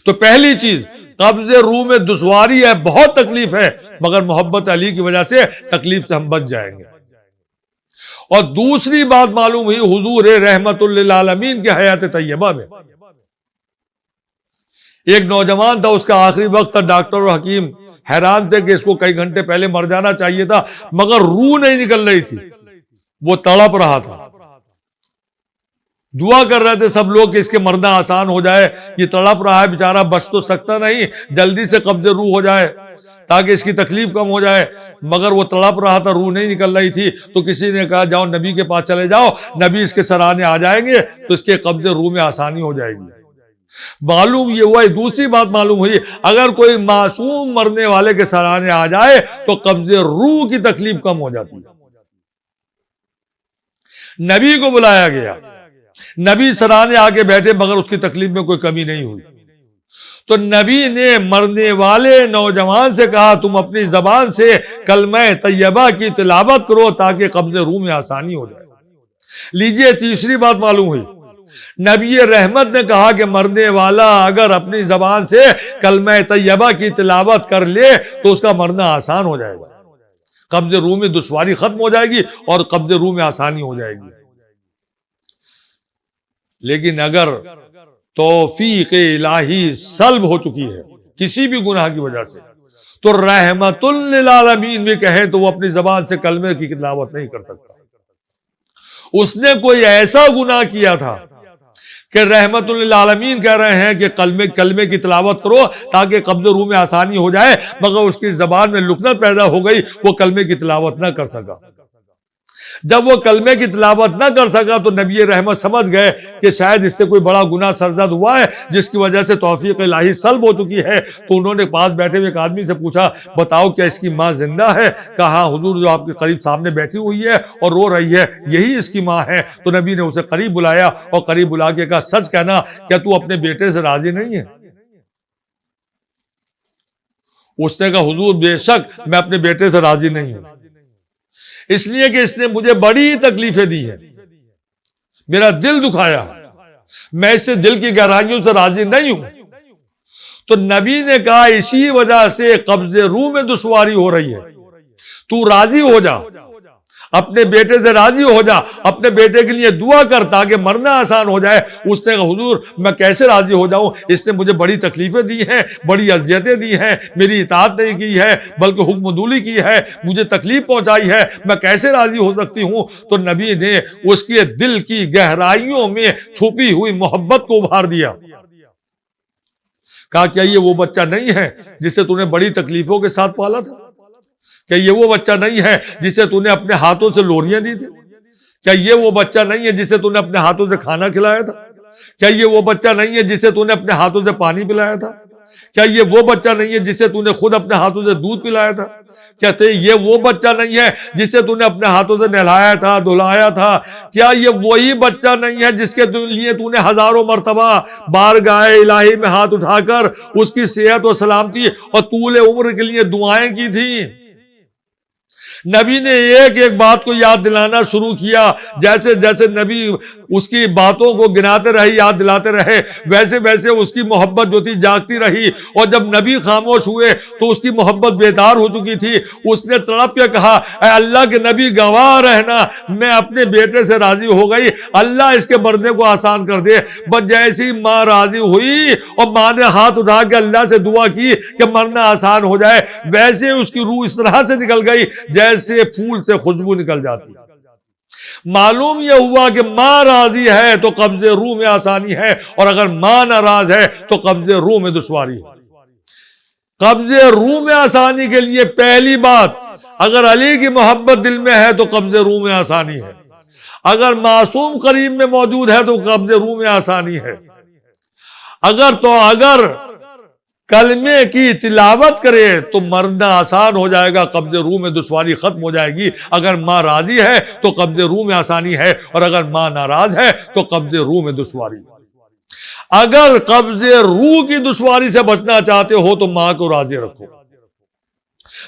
تو پہلی چیز قبض روح میں دشواری ہے، بہت تکلیف ہے، مگر محبت علی کی وجہ سے تکلیف سے ہم بچ جائیں گے۔ اور دوسری بات معلوم ہوئی حضور رحمت للعالمین کی حیات طیبہ میں ایک نوجوان تھا، اس کا آخری وقت تھا، ڈاکٹر اور حکیم حیران تھے کہ اس کو کئی گھنٹے پہلے مر جانا چاہیے تھا، مگر روح نہیں نکل رہی تھی، وہ تڑپ رہا تھا۔ دعا کر رہے تھے سب لوگ کہ اس کے مرنا آسان ہو جائے، یہ تڑپ رہا ہے بیچارہ، بچ تو سکتا نہیں، جلدی سے قبض روح ہو جائے تاکہ اس کی تکلیف کم ہو جائے، مگر وہ تڑپ رہا تھا، روح نہیں نکل رہی تھی۔ تو کسی نے کہا جاؤ نبی کے پاس چلے جاؤ، نبی اس کے سرانے آ جائیں گے تو اس کے قبض روح میں آسانی ہو جائے گی۔ معلوم یہ ہوا، دوسری بات معلوم ہوئی اگر کوئی معصوم مرنے والے کے سرانے آ جائے تو قبض روح کی تکلیف کم ہو جاتی ہے۔ نبی کو بلایا گیا، نبی سرانے آگے بیٹھے مگر اس کی تکلیف میں کوئی کمی نہیں ہوئی۔ تو نبی نے مرنے والے نوجوان سے کہا تم اپنی زبان سے کلمہ طیبہ کی تلاوت کرو تاکہ قبض روح میں آسانی ہو جائے۔ لیجئے تیسری بات معلوم ہوئی، نبی رحمت نے کہا کہ مرنے والا اگر اپنی زبان سے کلمہ طیبہ کی تلاوت کر لے تو اس کا مرنا آسان ہو جائے گا، قبض روح میں دشواری ختم ہو جائے گی اور قبض روح میں آسانی ہو جائے گی۔ لیکن اگر توفیق الہی سلب ہو چکی ہے کسی بھی گناہ کی وجہ سے تو رحمت للعالمین بھی کہے تو وہ اپنی زبان سے کلمے کی تلاوت نہیں کر سکتا۔ اس نے کوئی ایسا گناہ کیا تھا کہ رحمت للعالمین کہہ رہے ہیں کہ کلمے کی تلاوت کرو تاکہ قبض روح میں آسانی ہو جائے، مگر اس کی زبان میں لکنت پیدا ہو گئی، وہ کلمے کی تلاوت نہ کر سکا۔ جب وہ کلمے کی تلاوت نہ کر سکا تو نبی رحمت سمجھ گئے کہ شاید اس سے کوئی بڑا گناہ سرزد ہوا ہے جس کی وجہ سے توفیق الہی سلب ہو چکی ہے۔ تو انہوں نے پاس بیٹھے ہوئے ایک آدمی سے پوچھا بتاؤ کیا اس کی ماں زندہ ہے؟ کہا ہاں حضور، جو آپ کے قریب سامنے بیٹھی ہوئی ہے اور رو رہی ہے یہی اس کی ماں ہے۔ تو نبی نے اسے قریب بلایا اور قریب بلا کے کہا سچ کہنا، کیا تو اپنے بیٹے سے راضی نہیں ہے؟ اس نے کہا حضور بے شک میں اپنے بیٹے سے راضی نہیں ہوں، اس لیے کہ اس نے مجھے بڑی تکلیفیں دی ہیں، میرا دل دکھایا، میں اس سے دل کی گہرائیوں سے راضی نہیں ہوں۔ تو نبی نے کہا اسی وجہ سے قبض روح میں دشواری ہو رہی ہے، تو راضی ہو جا، اپنے بیٹے سے راضی ہو جا، اپنے بیٹے کے لیے دعا کر تاکہ مرنا آسان ہو جائے۔ اس نے کہا حضور میں کیسے راضی ہو جاؤں، اس نے مجھے بڑی تکلیفیں دی ہیں، بڑی اذیتیں دی ہیں، میری اطاعت نہیں کی ہے بلکہ حکم دولی کی ہے، مجھے تکلیف پہنچائی ہے، میں کیسے راضی ہو سکتی ہوں؟ تو نبی نے اس کے دل کی گہرائیوں میں چھپی ہوئی محبت کو ابھار دیا۔ کہا کیا یہ وہ بچہ نہیں ہے جسے تو نے بڑی تکلیفوں کے ساتھ پالا تھا؟ کیا یہ وہ بچہ نہیں ہے جسے تو نے اپنے ہاتھوں سے لوریاں دی تھی؟ کیا یہ وہ بچہ نہیں ہے جسے تو نے اپنے ہاتھوں سے کھانا کھلایا تھا؟ کیا یہ وہ بچہ نہیں ہے جسے تو نے اپنے ہاتھوں سے پانی پلایا تھا؟ کیا یہ وہ بچہ نہیں ہے جسے تو نے خود اپنے ہاتھوں سے دودھ پلایا تھا؟ کہتے یہ وہ بچہ نہیں ہے جسے تو نے اپنے ہاتھوں سے نہلایا تھا، دھلایا تھا؟ کیا یہ وہی بچہ نہیں ہے جس کے لیے تو نے ہزاروں مرتبہ بارگاہ الہی میں ہاتھ اٹھا کر اس کی صحت و سلامتی اور طول عمر کے لیے دعائیں کی تھی؟ نبی نے ایک ایک بات کو یاد دلانا شروع کیا۔ جیسے جیسے نبی اس کی باتوں کو گناتے رہے، یاد دلاتے رہے، ویسے ویسے اس کی محبت جو تھی جاگتی رہی، اور جب نبی خاموش ہوئے تو اس کی محبت بیدار ہو چکی تھی۔ اس نے تڑپ کے کہا اے اللہ کے نبی گواہ رہنا، میں اپنے بیٹے سے راضی ہو گئی، اللہ اس کے مرنے کو آسان کر دے۔ بس جیسی ماں راضی ہوئی اور ماں نے ہاتھ اٹھا کے اللہ سے دعا کی کہ مرنا آسان ہو جائے، ویسے اس کی روح اس طرح سے نکل گئی جیسے پھول سے خوشبو نکل جاتی۔ معلوم یہ ہوا کہ ماں راضی ہے تو قبض روح میں آسانی ہے، اور اگر ماں ناراض ہے تو قبض روح میں دشواری ہے۔ قبض روح میں آسانی کے لیے پہلی بات، اگر علی کی محبت دل میں ہے تو قبض روح میں آسانی ہے، اگر معصوم قریب میں موجود ہے تو قبض روح میں آسانی ہے، اگر کلمے کی تلاوت کرے تو مرنا آسان ہو جائے گا، قبض روح میں دشواری ختم ہو جائے گی۔ اگر ماں راضی ہے تو قبض روح میں آسانی ہے، اور اگر ماں ناراض ہے تو قبض روح میں دشواری ہے۔ اگر قبض روح کی دشواری سے بچنا چاہتے ہو تو ماں کو راضی رکھو۔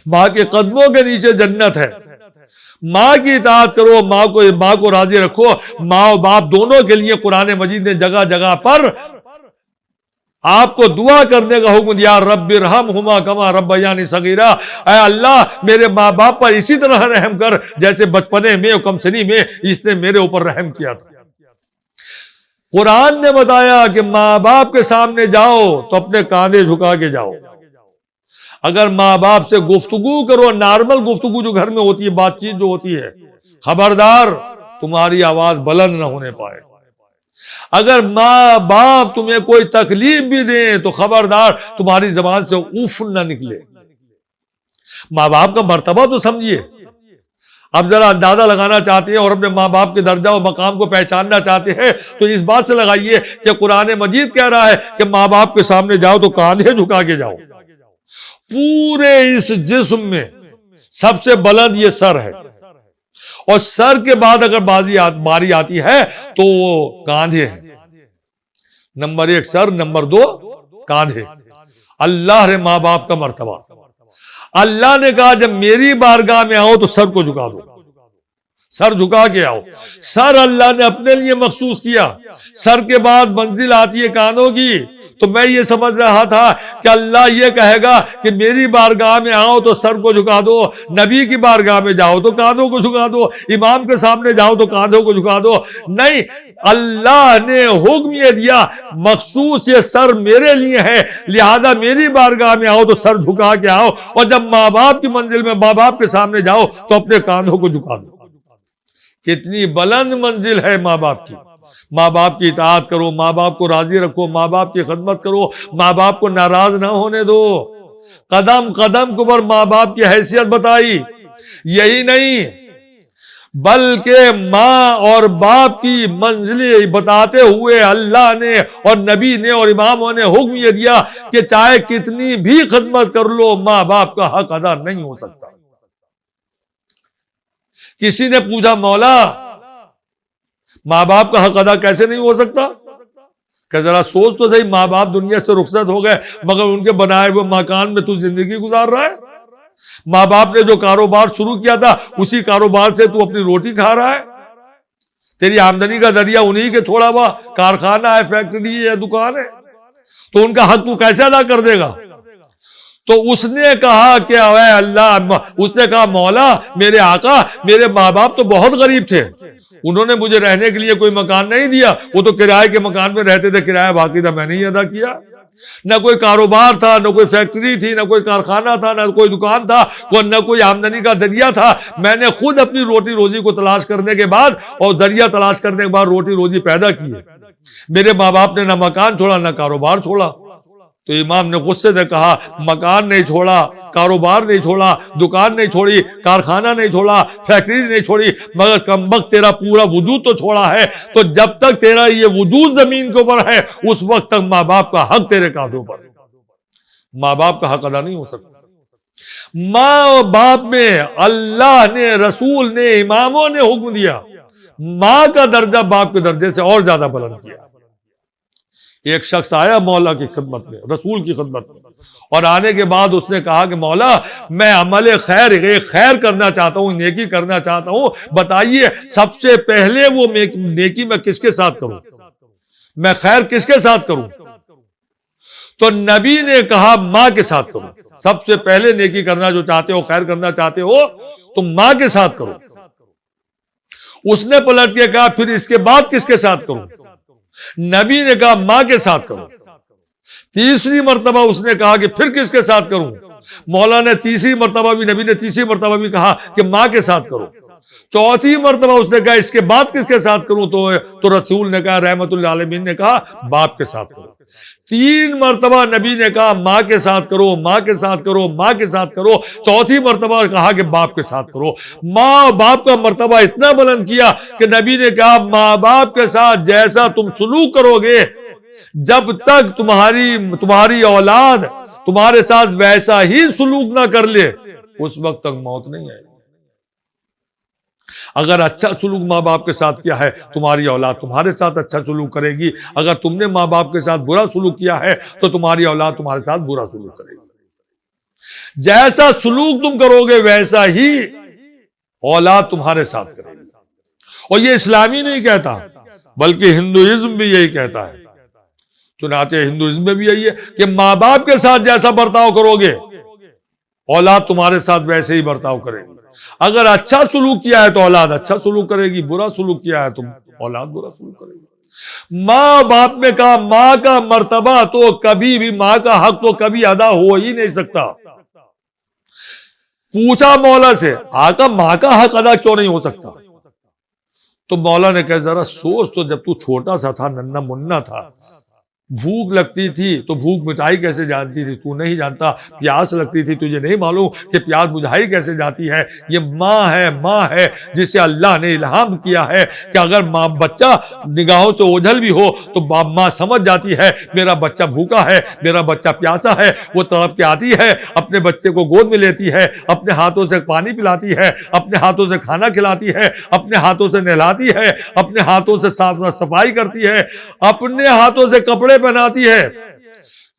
ماں کے قدموں کے نیچے جنت ہے، ماں کی اطاعت کرو، ماں کو راضی رکھو۔ ماں اور باپ دونوں کے لیے قرآن مجید نے جگہ جگہ پر آپ کو دعا کرنے کا حکم دیا، رب ارحمہما کما ربیانی صغیرا، اے اللہ میرے ماں باپ پر اسی طرح رحم کر جیسے بچپنے میں اور کم سنی میں اس نے میرے اوپر رحم کیا تھا۔ قرآن نے بتایا کہ ماں باپ کے سامنے جاؤ تو اپنے کاندھے جھکا کے جاؤ۔ اگر ماں باپ سے گفتگو کرو، نارمل گفتگو جو گھر میں ہوتی ہے، بات چیت جو ہوتی ہے، خبردار تمہاری آواز بلند نہ ہونے پائے۔ اگر ماں باپ تمہیں کوئی تکلیف بھی دیں تو خبردار تمہاری زبان سے اف نہ نکلے۔ ماں باپ کا مرتبہ تو سمجھیے۔ اب ذرا اندازہ لگانا چاہتے ہیں اور اپنے ماں باپ کے درجہ و مقام کو پہچاننا چاہتے ہیں تو اس بات سے لگائیے کہ قرآن مجید کہہ رہا ہے کہ ماں باپ کے سامنے جاؤ تو کاندھے جھکا کے جاؤ۔ پورے اس جسم میں سب سے بلند یہ سر ہے، اور سر کے بعد اگر باری آتی ہے تو وہ کاندھے ہیں۔ نمبر 1 سر، نمبر 2 کاندھے۔ اللہ نے ماں باپ کا مرتبہ، اللہ نے کہا جب میری بارگاہ میں آؤ تو سر کو جھکا دو، سر جھکا کے آؤ۔ سر اللہ نے اپنے لیے مخصوص کیا، سر کے بعد منزل آتی ہے کانوں کی۔ تو میں یہ سمجھ رہا تھا کہ اللہ یہ کہے گا کہ میری بارگاہ میں آؤ تو سر کو جھکا دو، نبی کی بارگاہ میں جاؤ تو کاندھوں کو جھکا دو، امام کے سامنے جاؤ تو کاندھوں کو جھکا دو۔ نہیں، اللہ نے حکم یہ دیا مخصوص یہ سر میرے لیے ہے، لہذا میری بارگاہ میں آؤ تو سر جھکا کے آؤ، اور جب ماں باپ کی منزل میں ماں باپ کے سامنے جاؤ تو اپنے کاندھوں کو جھکا دو۔ کتنی بلند منزل ہے ماں باپ کی۔ ماں باپ کی اطاعت کرو، ماں باپ کو راضی رکھو، ماں باپ کی خدمت کرو، ماں باپ کو ناراض نہ ہونے دو۔ قدم قدم کے اوپر ماں باپ کی حیثیت بتائی۔ یہی نہیں بلکہ ماں اور باپ کی منزلیں بتاتے ہوئے اللہ نے اور نبی نے اور اماموں نے حکم یہ دیا کہ چاہے کتنی بھی خدمت کر لو، ماں باپ کا حق ادا نہیں ہو سکتا۔ کسی نے پوچھا مولا ماں باپ کا حق ادا کیسے نہیں ہو سکتا؟ کہ ذرا سوچ تو صحیح، ماں باپ دنیا سے رخصت ہو گئے مگر ان کے بنائے ہوئے مکان میں تو زندگی گزار رہا ہے۔ ماں باپ نے جو کاروبار شروع کیا تھا اسی کاروبار سے تو اپنی روٹی کھا رہا ہے۔ تیری آمدنی کا ذریعہ انہی کے چھوڑا ہوا کارخانہ ہے، فیکٹری ہے، دکان ہے، تو ان کا حق تو کیسے ادا کر دے گا؟ تو اس نے کہا کہ اے اللہ، اس نے کہا مولا میرے آقا، میرے ماں باپ تو بہت غریب تھے، انہوں نے مجھے رہنے کے لیے کوئی مکان نہیں دیا، وہ تو کرائے کے مکان میں رہتے تھے، کرایہ باقی تھا میں نہیں ادا کیا، نہ کوئی کاروبار تھا، نہ کوئی فیکٹری تھی، نہ کوئی کارخانہ تھا، نہ کوئی دکان تھا، نہ کوئی آمدنی کا ذریعہ تھا، میں نے خود اپنی روٹی روزی کو تلاش کرنے کے بعد اور ذریعہ تلاش کرنے کے بعد روٹی روزی پیدا کی ہے، میرے ماں باپ نے نہ مکان چھوڑا نہ کاروبار چھوڑا۔ تو امام نے غصے سے کہا مکان نہیں چھوڑا، کاروبار نہیں چھوڑا، دکان نہیں چھوڑی، کارخانہ نہیں چھوڑا، فیکٹری نہیں چھوڑی، مگر کمبخت تیرا پورا وجود تو چھوڑا ہے، تو جب تک تیرا یہ وجود زمین کے اوپر ہے اس وقت تک ماں باپ کا حق تیرے کاندھوں پر، ماں باپ کا حق ادا نہیں ہو سکتا۔ ماں اور باپ میں اللہ نے، رسول نے، اماموں نے حکم دیا، ماں کا درجہ باپ کے درجے سے اور زیادہ بلند کیا۔ ایک شخص آیا مولا کی خدمت میں، رسول کی خدمت میں، اور آنے کے بعد اس نے کہا کہ مولا میں عمل خیر کرنا چاہتا ہوں، نیکی کرنا چاہتا ہوں، بتائیے سب سے پہلے وہ نیکی میں کس کے ساتھ کروں، میں خیر کس کے ساتھ کروں؟ تو نبی نے کہا ماں کے ساتھ کرو، سب سے پہلے نیکی کرنا جو چاہتے ہو، خیر کرنا چاہتے ہو تو ماں کے ساتھ کرو۔ اس نے پلٹ کے کہا پھر اس کے بعد کس کے ساتھ کروں؟ نبی نے کہا ماں کے ساتھ کرو۔ تیسری مرتبہ اس نے کہا کہ پھر کس کے ساتھ کروں؟ مولا نے تیسری مرتبہ بھی، نبی نے تیسری مرتبہ بھی کہا کہ ماں کے ساتھ کرو۔ چوتھی مرتبہ اس نے کہا اس کے بعد کس کے ساتھ کروں؟ تو رسول نے کہا، رحمت اللہ علیہ نے کہا باپ کے ساتھ کرو۔ تین مرتبہ نبی نے کہا ماں کے ساتھ کرو، ماں کے ساتھ کرو، ماں کے ساتھ کرو۔ چوتھی مرتبہ کہا کہ باپ کے ساتھ کرو۔ ماں اور باپ کا مرتبہ اتنا بلند کیا کہ نبی نے کہا ماں باپ کے ساتھ جیسا تم سلوک کرو گے، جب تک تمہاری اولاد تمہارے ساتھ ویسا ہی سلوک نہ کر لے اس وقت تک موت نہیں آئے۔ اگر اچھا سلوک ماں باپ کے ساتھ کیا ہے تمہاری اولاد تمہارے ساتھ اچھا سلوک کرے گی، اگر تم نے ماں باپ کے ساتھ برا سلوک کیا ہے تو تمہاری اولاد تمہارے ساتھ برا سلوک کرے گی۔ جیسا سلوک تم کرو گے ویسا ہی اولاد تمہارے ساتھ کرے گی۔ اور یہ اسلامی نہیں کہتا بلکہ ہندوازم بھی یہی کہتا ہے۔ چنانچہ ہندوازم میں بھی یہی ہے کہ ماں باپ کے ساتھ جیسا برتاؤ کرو گے اولاد تمہارے ساتھ ویسے ہی برتاؤ کرے گی۔ اگر اچھا سلوک کیا ہے تو اولاد اچھا سلوک کرے گی، برا سلوک کیا ہے تو اولاد برا سلوک کرے گی۔ ماں باپ میں کہا ماں کا مرتبہ تو کبھی بھی، ماں کا حق تو کبھی ادا ہو ہی نہیں سکتا۔ پوچھا مولا سے آقا ماں کا حق ادا کیوں نہیں ہو سکتا؟ تو مولا نے کہا ذرا سوچ تو، جب تو چھوٹا سا تھا، ننھا منا تھا، بھوک لگتی تھی تو بھوک مٹائی کیسے جانتی تھی؟ تو نہیں جانتا۔ پیاس لگتی تھی تجھے نہیں معلوم کہ پیاس بجھائی کیسے جاتی ہے؟ یہ ماں ہے جسے اللہ نے الہام کیا ہے کہ اگر بچہ نگاہوں سے اوجھل بھی ہو تو ماں سمجھ جاتی ہے میرا بچہ بھوکا ہے، میرا بچہ پیاسا ہے، وہ تڑپ کے آتی ہے، اپنے بچے کو گود میں لیتی ہے، اپنے ہاتھوں سے پانی پلاتی ہے، اپنے ہاتھوں سے کھانا کھلاتی ہے، اپنے ہاتھوں سے نہلاتی ہے، اپنے ہاتھوں سے صفائی کرتی ہے، اپنے ہاتھوں سے کپڑے پہناتی ہے۔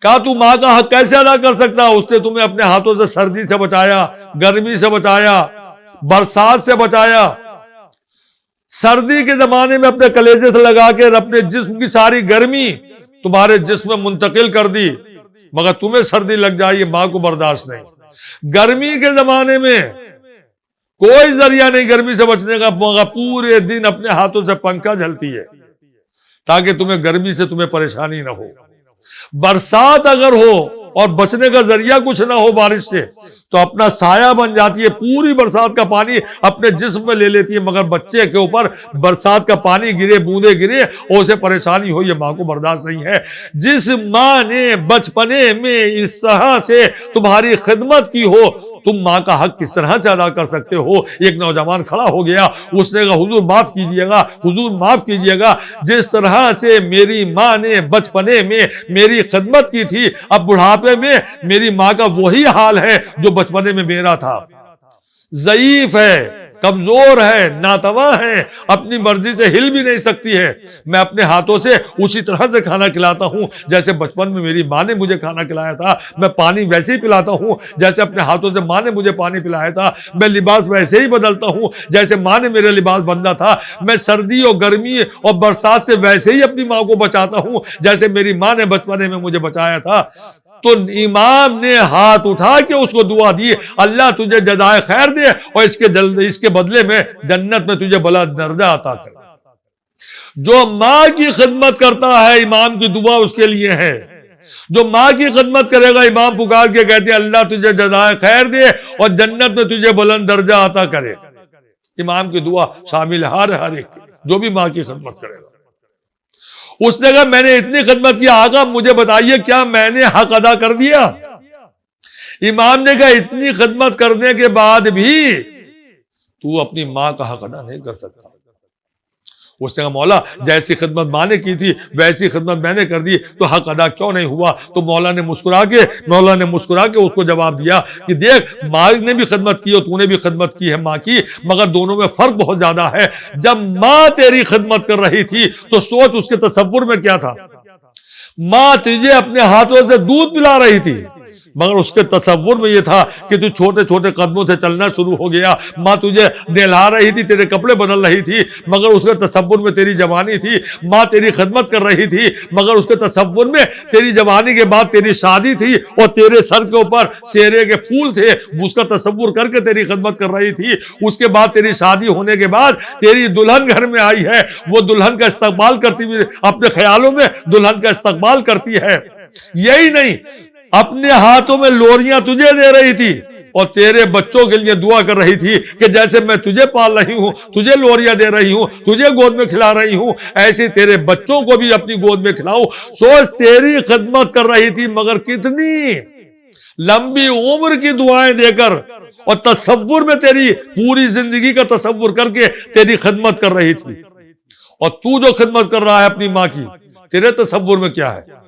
کہا تو ماں کا حق کیسے ادا کر سکتا؟ اس نے تمہیں اپنے ہاتھوں سے سردی سے بچایا، گرمی سے بچایا، برسات سے بچایا۔ سردی کے زمانے میں اپنے کلیجے سے لگا کے اپنے جسم کی ساری گرمی تمہارے جسم میں منتقل کر دی، مگر تمہیں سردی لگ جائے ماں کو برداشت نہیں۔ گرمی کے زمانے میں کوئی ذریعہ نہیں گرمی سے بچنے کا، مگر پورے دن اپنے ہاتھوں سے پنکھا جھلتی ہے تاکہ تمہیں گرمی سے تمہیں پریشانی نہ ہو۔ برسات اگر ہو اور بچنے کا ذریعہ کچھ نہ ہو بارش سے تو اپنا سایہ بن جاتی ہے، پوری برسات کا پانی اپنے جسم میں لے لیتی ہے، مگر بچے کے اوپر برسات کا پانی گرے، بوندے گرے اور اسے پریشانی ہو، یہ ماں کو برداشت نہیں ہے۔ جس ماں نے بچپنے میں اس طرح سے تمہاری خدمت کی ہو، تم ماں کا حق کس طرح سے ادا کر سکتے ہو؟ ایک نوجوان کھڑا ہو گیا، اس نے کہا حضور معاف کیجئے گا، حضور معاف کیجئے گا، جس طرح سے میری ماں نے بچپنے میں میری خدمت کی تھی، اب بڑھاپے میں میری ماں کا وہی حال ہے جو بچپنے میں میرا تھا۔ ضعیف ہے، کمزور ہے، ناتواں ہے، اپنی مرضی سے ہل بھی نہیں سکتی ہے۔ میں اپنے ہاتھوں سے اسی طرح سے کھانا کھلاتا ہوں جیسے بچپن میں میری ماں نے مجھے کھانا کھلایا تھا، میں پانی ویسے ہی پلاتا ہوں جیسے اپنے ہاتھوں سے ماں نے مجھے پانی پلایا تھا، میں لباس ویسے ہی بدلتا ہوں جیسے ماں نے میرا لباس بدلا تھا، میں سردی اور گرمی اور برسات سے ویسے ہی اپنی ماں کو بچاتا ہوں جیسے میری ماں نے بچپنے میں مجھے بچایا تھا۔ تو امام نے ہاتھ اٹھا کے اس کو دعا دی، اللہ تجھے جزائے خیر دے اور اس کے بدلے میں جنت میں تجھے بلند درجہ عطا کرے۔ جو ماں کی خدمت کرتا ہے امام کی دعا اس کے لیے ہے۔ جو ماں کی خدمت کرے گا امام پکار کے کہتے ہیں اللہ تجھے جزائے خیر دے اور جنت میں تجھے بلند درجہ عطا کرے۔ امام کی دعا شامل ہر ایک جو بھی ماں کی خدمت کرے گا۔ اس نے کہا میں نے اتنی خدمت کی، آقا مجھے بتائیے کیا میں نے حق ادا کر دیا؟ امام نے کہا اتنی خدمت کرنے کے بعد بھی تو اپنی ماں کا حق ادا نہیں کر سکتا۔ اس نے کہا مولا جیسی خدمت ماں نے کی تھی ویسی خدمت میں نے کر دی تو حق ادا کیوں نہیں ہوا؟ تو مولا نے مسکرا کے اس کو جواب دیا کہ دیکھ ماں نے بھی خدمت کی اور تو نے بھی خدمت کی ہے ماں کی، مگر دونوں میں فرق بہت زیادہ ہے۔ جب ماں تیری خدمت کر رہی تھی تو سوچ اس کے تصور میں کیا تھا؟ ماں تجھے اپنے ہاتھوں سے دودھ پلا رہی تھی، مگر اس کے تصور میں یہ تھا کہ تو چھوٹے چھوٹے قدموں سے چلنا شروع ہو گیا۔ ماں تجھے نہلا رہی تھی، تیرے کپڑے بدل رہی تھی، مگر اس کے تصور میں تیری جوانی تھی۔ ماں تیری خدمت کر رہی تھی، مگر اس کے تصور میں تیری جوانی کے بعد تیری شادی تھی اور تیرے سر کے اوپر سیرے کے پھول تھے، اس کا تصور کر کے تیری خدمت کر رہی تھی۔ اس کے بعد تیری شادی ہونے کے بعد تیری دلہن گھر میں آئی ہے، وہ دلہن کا استقبال کرتی ہوئی اپنے خیالوں میں دلہن کا استقبال کرتی ہے۔ یہی نہیں، اپنے ہاتھوں میں لوریاں تجھے دے رہی تھی اور تیرے بچوں کے لیے دعا کر رہی تھی کہ جیسے میں تجھے پال رہی ہوں، تجھے لوریاں دے رہی ہوں، تجھے گود میں کھلا رہی ہوں، ایسے تیرے بچوں کو بھی اپنی گود میں کھلاؤ۔ سوچ تیری خدمت کر رہی تھی مگر کتنی لمبی عمر کی دعائیں دے کر اور تصور میں تیری پوری زندگی کا تصور کر کے تیری خدمت کر رہی تھی، اور تو جو خدمت کر رہا ہے اپنی ماں کی، تیرے تصور میں کیا ہے؟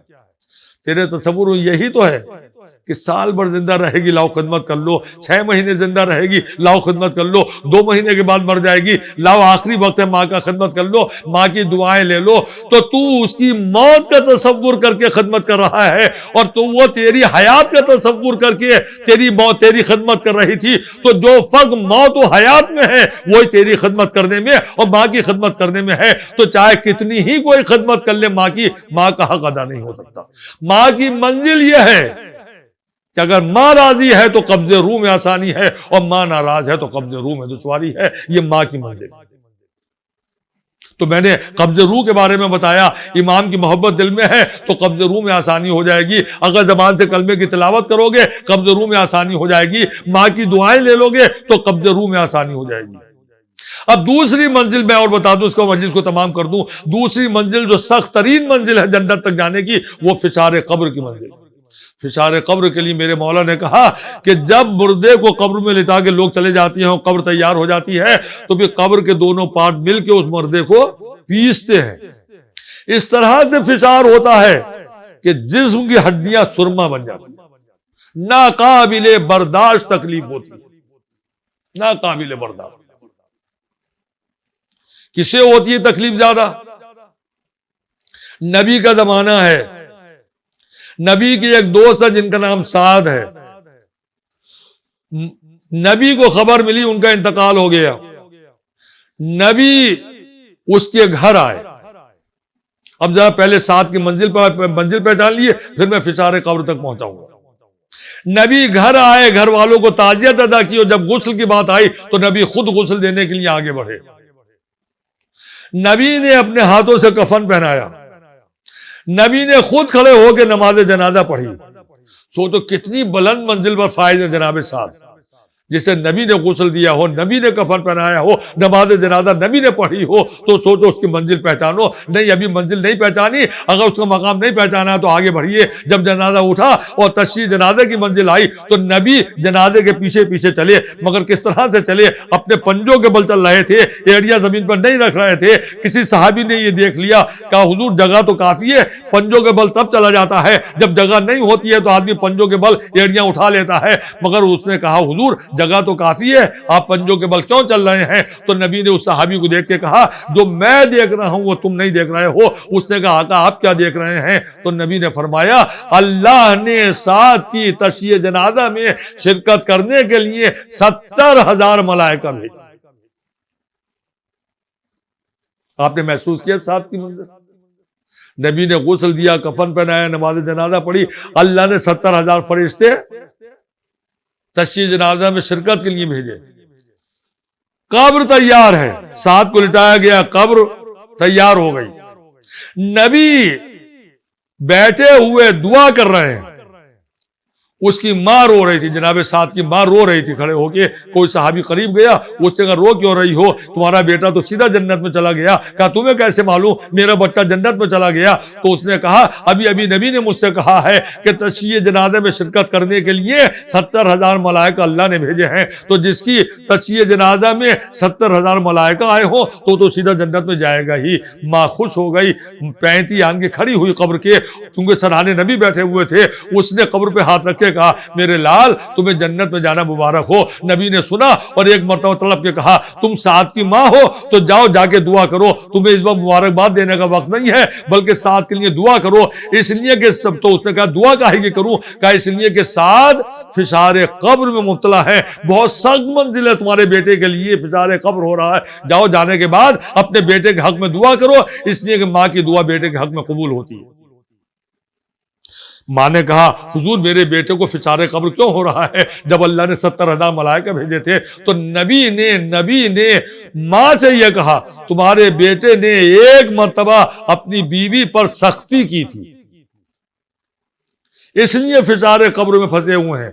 تیرے تصور میں یہی تو ہے کہ سال بھر زندہ رہے گی لاؤ خدمت کر لو، 6 مہینے زندہ رہے گی لاؤ خدمت کر لو، 2 مہینے کے بعد مر جائے گی لاؤ آخری وقت ہے ماں کا خدمت کر لو، ماں کی دعائیں لے لو۔ تو اس کی موت کا تصور کر کے خدمت کر رہا ہے اور تو وہ تیری حیات کا تصور کر کے تیری خدمت کر رہی تھی۔ تو جو فرق موت و حیات میں ہے وہی تیری خدمت کرنے میں اور ماں کی خدمت کرنے میں ہے۔ تو چاہے کتنی ہی کوئی خدمت کر لے ماں کی، ماں کا حق ادا نہیں ہو سکتا۔ ماں کی منزل یہ ہے کہ اگر ماں راضی ہے تو قبض روح میں آسانی ہے اور ماں ناراض ہے تو قبض روح میں دشواری ہے۔ یہ ماں کی منزل۔ تو میں نے قبض روح کے بارے میں بتایا، امام کی محبت دل میں ہے تو قبض روح میں آسانی ہو جائے گی۔ اگر زبان سے کلمے کی تلاوت کرو گے قبض روح میں آسانی ہو جائے گی، ماں کی دعائیں لے لو گے تو قبض روح میں آسانی ہو جائے گی۔ اب دوسری منزل میں اور بتا دوں، اس کو مجلس کو تمام کر دوں۔ دوسری منزل جو سخت ترین منزل ہے جنت تک جانے کی، وہ فشار قبر کی منزل۔ فشار قبر کے لیے میرے مولا نے کہا کہ جب مردے کو قبر میں لٹا کے لوگ چلے جاتے ہیں اور قبر تیار ہو جاتی ہے تو پھر قبر کے دونوں پارٹ مل کے اس مردے کو پیستے ہیں۔ اس طرح سے فشار ہوتا ہے کہ جسم کی ہڈیاں سرما بن جاتی ہیں، ناقابل برداشت تکلیف ہوتی ہے، ناقابل برداشت۔ کسے ہوتی ہے تکلیف زیادہ؟ نبی کا زمانہ ہے، نبی کی ایک دوست ہے جن کا نام سعد ہے، نبی کو خبر ملی ان کا انتقال ہو گیا، نبی اس کے گھر آئے۔ اب ذرا پہلے سعد کی منزل پہچان لیے پھر میں فشار قبر تک پہنچاؤں گا۔ نبی گھر آئے، گھر والوں کو تعزیت ادا کی، اور جب غسل کی بات آئی تو نبی خود غسل دینے کے لیے آگے بڑھے۔ نبی نے اپنے ہاتھوں سے کفن پہنایا، نبی نے خود کھڑے ہو کے نماز جنازہ پڑھی۔ سوچو کتنی بلند منزل پر فائز ہے جناب سعد، جسے نبی نے غسل دیا ہو، نبی نے کفن پہنایا ہو، نماز جنازہ نبی نے پڑھی ہو، تو سوچو اس کی منزل پہچانو۔ نہیں ابھی منزل نہیں پہچانی، اگر اس کا مقام نہیں پہچانا تو آگے بڑھیے۔ جب جنازہ اٹھا اور تشریح جنازے کی منزل آئی تو نبی جنازے کے پیچھے پیچھے چلے، مگر کس طرح سے چلے؟ اپنے پنجوں کے بل چل رہے تھے، ایڑیاں زمین پر نہیں رکھ رہے تھے۔ کسی صحابی نے یہ دیکھ لیا، کہا حضور جگہ تو کافی ہے، پنجوں کے بل تب چلا جاتا ہے جب جگہ نہیں ہوتی ہے تو آدمی پنجوں کے بل ایڑیاں اٹھا لیتا ہے، مگر اس نے کہا حضور جگہ تو کافی ہے، آپ پنجوں کے بل کیوں چل رہے ہیں؟ تو نبی نے اس صحابی کو دیکھ کے کہا جو میں دیکھ رہا ہوں وہ تم نہیں دیکھ رہے ہو۔ اس نے کہا آقا آپ کیا دیکھ رہے ہیں؟ تو نبی نے فرمایا اللہ نے سعد کی تشییع جنازہ میں شرکت کرنے کے لیے 70,000 ملائکہ بھیجا۔ آپ نے محسوس کیا سعد کی منزل؟ نبی نے غسل دیا، کفن پہنایا، نماز جنازہ پڑھی، اللہ نے 70,000 فرشتے تشییع جنازہ میں شرکت کے لیے بھیجے۔ قبر تیار ہے، ساتھ کو لٹایا گیا، قبر تیار ہو گئی، نبی بیٹھے ہوئے دعا کر رہے ہیں، اس کی ماں رو رہی تھی، جناب سعد کی ماں رو رہی تھی کھڑے ہو کے۔ کوئی صحابی قریب گیا، اس نے کہا رو کیوں رہی ہو، تمہارا بیٹا تو سیدھا جنت میں چلا گیا۔ کہا تمہیں کیسے معلوم میرا بچہ جنت میں چلا گیا؟ تو اس نے کہا ابھی ابھی نبی نے مجھ سے کہا ہے کہ تشییع جنازے میں شرکت کرنے کے لیے 70,000 ملائکہ اللہ نے بھیجے ہیں، تو جس کی تشییع جنازہ میں 70,000 ملائکہ آئے ہو تو سیدھا جنت میں جائے گا ہی۔ ماں خوش ہو گئی، 35 آن کے کھڑی ہوئی قبر کے، کیونکہ سرحانے نبی بیٹھے ہوئے تھے، اس نے قبر پہ ہاتھ رکھے کہا میرے لال تمہیں جنت میں جانا مبارک ہو۔ نبی نے سنا اور ایک مرتبہ طلب کے کہا تم سعد کی ماں ہو تو جاؤ جا کے دعا کرو، تمہیں اس وقت مبارکباد دینے کا وقت نہیں ہے، بلکہ سعد کے لیے دعا کرو، اس لیے کہ سب۔ تو اس نے کہا دعا کاہے کی کروں؟ کہا اس لیے کہ سعد فشار قبر میں مبتلا ہے، بہت سخت منزل ہے تمہارے بیٹے کے لیے، فشار قبر ہو رہا ہے، جاؤ جانے کے بعد اپنے بیٹے کے حق میں دعا کرو، اس لیے کہ ماں کی دعا بیٹے کے حق میں قبول ہوتی ہے۔ ماں نے کہا حضور میرے بیٹے کو فشار قبر کیوں ہو رہا ہے؟ جب اللہ نے 70,000 ملائکہ بھیجے تھے تو نبی نے ماں سے یہ کہا تمہارے بیٹے نے ایک مرتبہ اپنی بیوی پر سختی کی تھی، اس لیے فشار قبر میں پھنسے ہوئے ہیں۔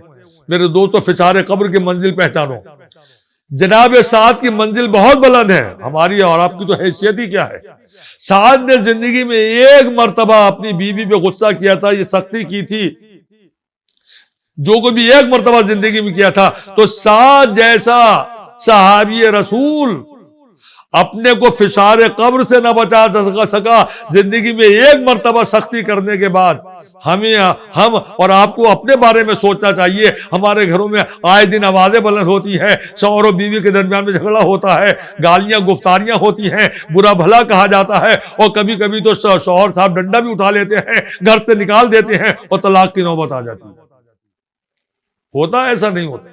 میرے دوستو فشار قبر کی منزل پہچانو، جناب سعد کی منزل بہت بلند ہے، ہماری اور آپ کی تو حیثیت ہی کیا ہے۔ سعد نے زندگی میں ایک مرتبہ اپنی بیوی پہ غصہ کیا تھا، یہ سختی کی تھی، جو کوئی بھی ایک مرتبہ زندگی میں کیا تھا، تو سعد جیسا صحابی رسول اپنے کو فشار قبر سے نہ بچا سکا، زندگی میں ایک مرتبہ سختی کرنے کے بعد ہم اور آپ کو اپنے بارے میں سوچنا چاہیے۔ ہمارے گھروں میں آئے دن آوازیں بلند ہوتی ہیں، شوہر و بیوی کے درمیان میں جھگڑا ہوتا ہے، گالیاں گفتاریاں ہوتی ہیں، برا بھلا کہا جاتا ہے، اور کبھی کبھی تو شوہر صاحب ڈنڈا بھی اٹھا لیتے ہیں، گھر سے نکال دیتے ہیں اور طلاق کی نوبت آ جاتی ہے۔ ہوتا ہے ایسا؟ نہیں ہوتا۔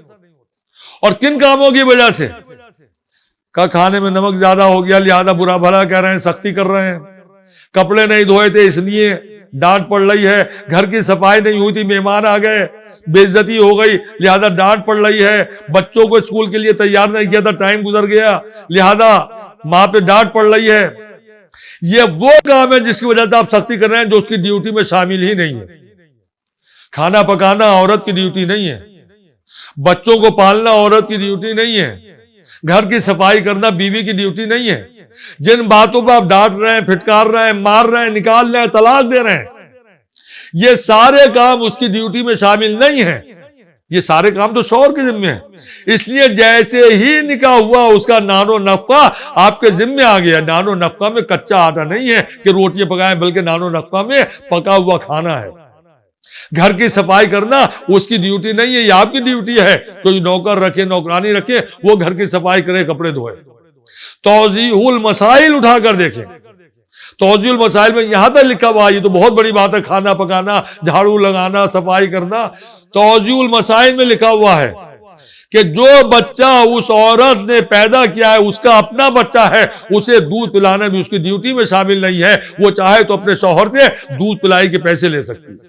اور کن کاموں کی وجہ سے؟ کھانے میں نمک زیادہ ہو گیا لہذا برا بھلا کہہ رہے ہیں، سختی کر رہے ہیں، کپڑے نہیں دھوئے تھے اس لیے ڈانٹ پڑ رہی ہے، گھر کی صفائی نہیں ہوئی تھی مہمان آ گئے بے عزتی ہو گئی لہذا ڈانٹ پڑ رہی ہے، بچوں کو اسکول کے لیے تیار نہیں کیا تھا ٹائم گزر گیا لہذا ماں پہ ڈانٹ پڑ رہی ہے۔ یہ وہ کام ہے جس کی وجہ سے آپ سختی کر رہے ہیں جو اس کی ڈیوٹی میں شامل ہی نہیں ہے۔ کھانا پکانا عورت کی ڈیوٹی نہیں ہے، بچوں کو پالنا عورت کی ڈیوٹی نہیں ہے، گھر کی صفائی کرنا بیوی کی ڈیوٹی نہیں ہے۔ جن باتوں پہ آپ ڈانٹ رہے ہیں، پھٹکار رہے ہیں، مار رہے ہیں، نکال رہے ہیں، طلاق دے رہے ہیں، یہ سارے کام اس کی ڈیوٹی میں شامل نہیں ہیں، یہ سارے کام تو شوہر کے ذمہ ہیں۔ اس لیے جیسے ہی نکاح ہوا اس کا نان و نفقہ آپ کے ذمہ آ گیا۔ نان و نفقہ میں کچا آٹا نہیں ہے کہ روٹیاں پکائیں، بلکہ نان و نفقہ میں پکا ہوا کھانا ہے۔ گھر کی صفائی کرنا اس کی ڈیوٹی نہیں ہے، یہ آپ کی ڈیوٹی ہے۔ کوئی نوکر رکھے، نوکرانی رکھے، وہ گھر کی صفائی کرے، کپڑے دھوئے۔ توضیح المسائل اٹھا کر دیکھیں، توضیح المسائل میں یہاں تک لکھا ہوا، یہ تو بہت بڑی بات ہے، کھانا پکانا، جھاڑو لگانا، صفائی کرنا۔ توضیح المسائل میں لکھا ہوا ہے کہ جو بچہ اس عورت نے پیدا کیا ہے اس کا اپنا بچہ ہے، اسے دودھ پلانا بھی اس کی ڈیوٹی میں شامل نہیں ہے۔ وہ چاہے تو اپنے شوہر سے دودھ پلائی کے پیسے لے سکتی ہے،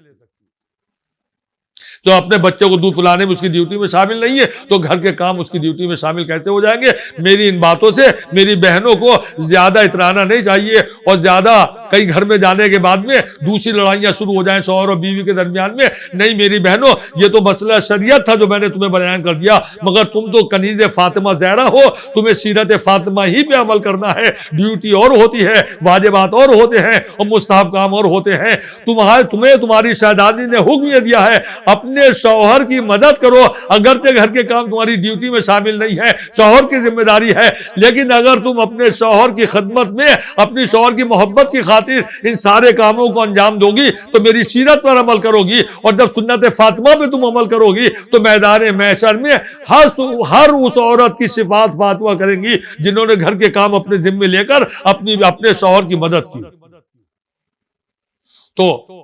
تو اپنے بچے کو دودھ پلانے میں اس کی ڈیوٹی میں شامل نہیں ہے، تو گھر کے کام اس کی ڈیوٹی میں شامل کیسے ہو جائیں گے؟ میری ان باتوں سے میری بہنوں کو زیادہ اترانا نہیں چاہیے، اور زیادہ کئی گھر میں جانے کے بعد میں دوسری لڑائیاں شروع ہو جائیں شوہر اور بیوی کے درمیان میں۔ نہیں میری بہنوں، یہ تو مسئلہ شریعت تھا جو میں نے تمہیں بیان کر دیا، مگر تم تو کنیز فاطمہ زہرا ہو، تمہیں سیرت فاطمہ ہی پہ عمل کرنا ہے۔ ڈیوٹی اور ہوتی ہے، واجبات اور ہوتے ہیں، اور مستحب کام اور ہوتے ہیں۔ تمہیں تمہاری شہزادی نے حکم یہ دیا ہے اپنے شوہر کی مدد کرو، اگرچہ گھر کے کام تمہاری ڈیوٹی میں شامل نہیں ہے، شوہر کی ذمہ داری ہے، لیکن اگر تم اپنے شوہر کی خدمت میں اپنی شوہر کی محبت کی خاطر ان سارے کاموں کو انجام دو گی تو میری سیرت پر عمل کرو گی، اور جب سنت فاطمہ پہ تم عمل کرو گی تو میدان محشر میں ہر اس عورت کی صفات فاطمہ کریں گی جنہوں نے گھر کے کام اپنے ذمہ لے کر اپنے شوہر کی مدد کی۔ تو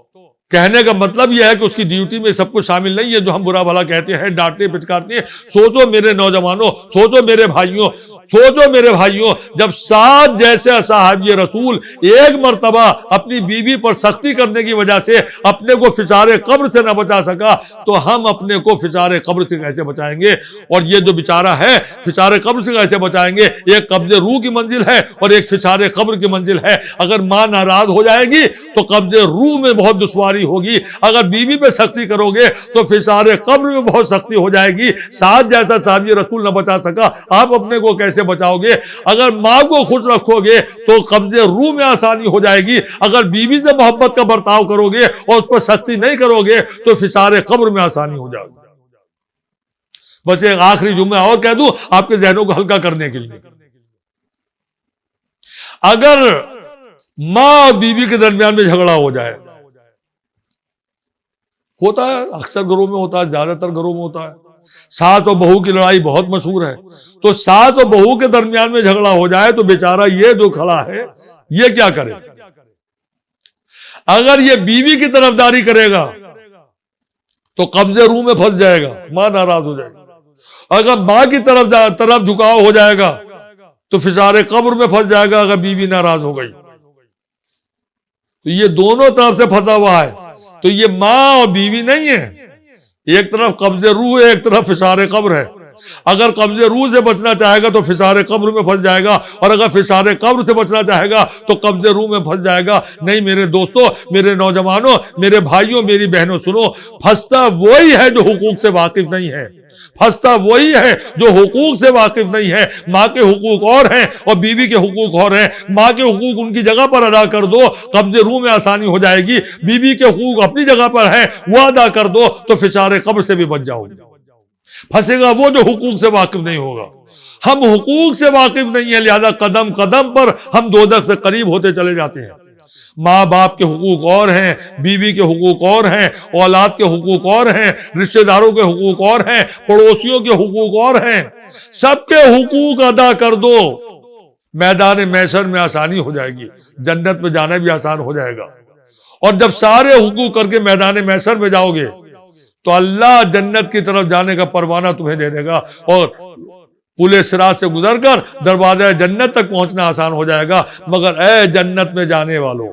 کہنے کا مطلب یہ ہے کہ اس کی ڈیوٹی میں سب کچھ شامل نہیں ہے جو ہم برا بھلا کہتے ہیں، ڈانٹتے پھٹکارتے ہیں۔ سوچو میرے نوجوانوں، سوچو میرے بھائیوں، سوچو میرے بھائیوں، جب 7 جیسے صحابی رسول ایک مرتبہ اپنی بیوی پر سختی کرنے کی وجہ سے اپنے کو فشار قبر سے نہ بچا سکا، تو ہم اپنے کو فشار قبر سے کیسے بچائیں گے؟ اور یہ جو بیچارہ ہے فشار قبر سے کیسے بچائیں گے؟ ایک قبض روح کی منزل ہے اور ایک فشار قبر کی منزل ہے۔ اگر ماں ناراض ہو جائے گی تو قبض روح میں بہت دشواری ہوگی، اگر بیوی پہ سختی کرو گے تو فشار قبر میں بہت سختی ہو جائے گی۔ 7 جیسا صحابی رسول نہ بچا سکا، آپ اپنے کو کیسے بچاؤ گے؟ اگر ماں کو خوش رکھو گے تو قبض روح میں آسانی ہو جائے گی، اگر بیوی سے محبت کا برتاؤ کرو گے اور اس پر سختی نہیں کرو گے تو فشار قبر میں آسانی ہو جائے گی۔ بس ایک آخری جملہ اور کہہ دوں آپ کے ذہنوں کو ہلکا کرنے کے لیے، اگر ماں اور بیوی کے درمیان میں جھگڑا ہو جائے، ہوتا ہے اکثر گھروں میں ہوتا ہے، زیادہ تر گھروں میں ہوتا ہے، ساس اور بہو کی لڑائی بہت مشہور ہے، تو ساس اور بہو کے درمیان میں جھگڑا ہو جائے تو بیچارہ یہ جو کھڑا ہے یہ کیا کرے؟ اگر یہ بیوی کی طرفداری کرے گا تو قبض روح میں پھنس جائے گا، ماں ناراض ہو جائے گی، اگر ماں کی طرف جھکاؤ ہو جائے گا تو فشار قبر میں پھنس جائے گا اگر بیوی ناراض ہو گئی۔ تو یہ دونوں طرف سے پھنسا ہوا ہے، تو یہ ماں اور بیوی نہیں ہے، ایک طرف قبض روح ہے، ایک طرف فشار قبر ہے۔ اگر قبض روح سے بچنا چاہے گا تو فشار قبر میں پھنس جائے گا، اور اگر فشار قبر سے بچنا چاہے گا تو قبض روح میں پھنس جائے گا۔ نہیں میرے دوستوں، میرے نوجوانوں، میرے بھائیوں، میری بہنوں، سنو، پھنستا وہی ہے جو حقوق سے واقف نہیں ہے، پھنستا وہی ہے جو حقوق سے واقف نہیں ہے۔ ماں کے حقوق اور ہیں اور بیوی کے حقوق اور ہیں، ماں کے حقوق ان کی جگہ پر ادا کر دو، قبض روح میں آسانی ہو جائے گی، بیوی کے حقوق اپنی جگہ پر ہیں وہ ادا کر دو تو فشار قبر سے بھی بچ جاؤ گے۔ پھنسے گا وہ جو حقوق سے واقف نہیں ہوگا۔ ہم حقوق سے واقف نہیں ہیں، لہذا قدم قدم پر ہم دوزخ سے قریب ہوتے چلے جاتے ہیں۔ ماں باپ کے حقوق اور ہیں، بیوی کے حقوق اور ہیں، اولاد کے حقوق اور ہیں، رشتہ داروں کے حقوق اور ہیں، پڑوسیوں کے حقوق اور ہیں، سب کے حقوق ادا کر دو، میدان محشر میں آسانی ہو جائے گی، جنت میں جانا بھی آسان ہو جائے گا۔ اور جب سارے حقوق کر کے میدان محشر میں جاؤ گے تو اللہ جنت کی طرف جانے کا پروانہ تمہیں دے دے گا، اور پل صراط سے گزر کر دروازہ جنت تک پہنچنا آسان ہو جائے گا۔ مگر اے جنت میں جانے والوں،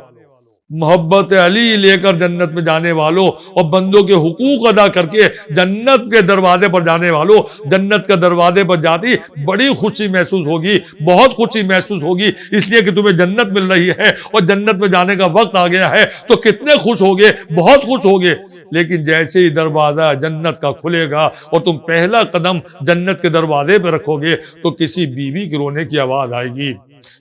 محبت علی لے کر جنت میں جانے والوں اور بندوں کے حقوق ادا کر کے جنت کے دروازے پر جانے والوں، جنت کے دروازے پر جاتی بڑی خوشی محسوس ہوگی، بہت خوشی محسوس ہوگی، اس لیے کہ تمہیں جنت مل رہی ہے اور جنت میں جانے کا وقت آ گیا ہے، تو کتنے خوش ہوگے، بہت خوش ہوگے۔ لیکن جیسے ہی دروازہ جنت کا کھلے گا اور تم پہلا قدم جنت کے دروازے پہ رکھو گے تو کسی بیوی کی رونے کی آواز آئے گی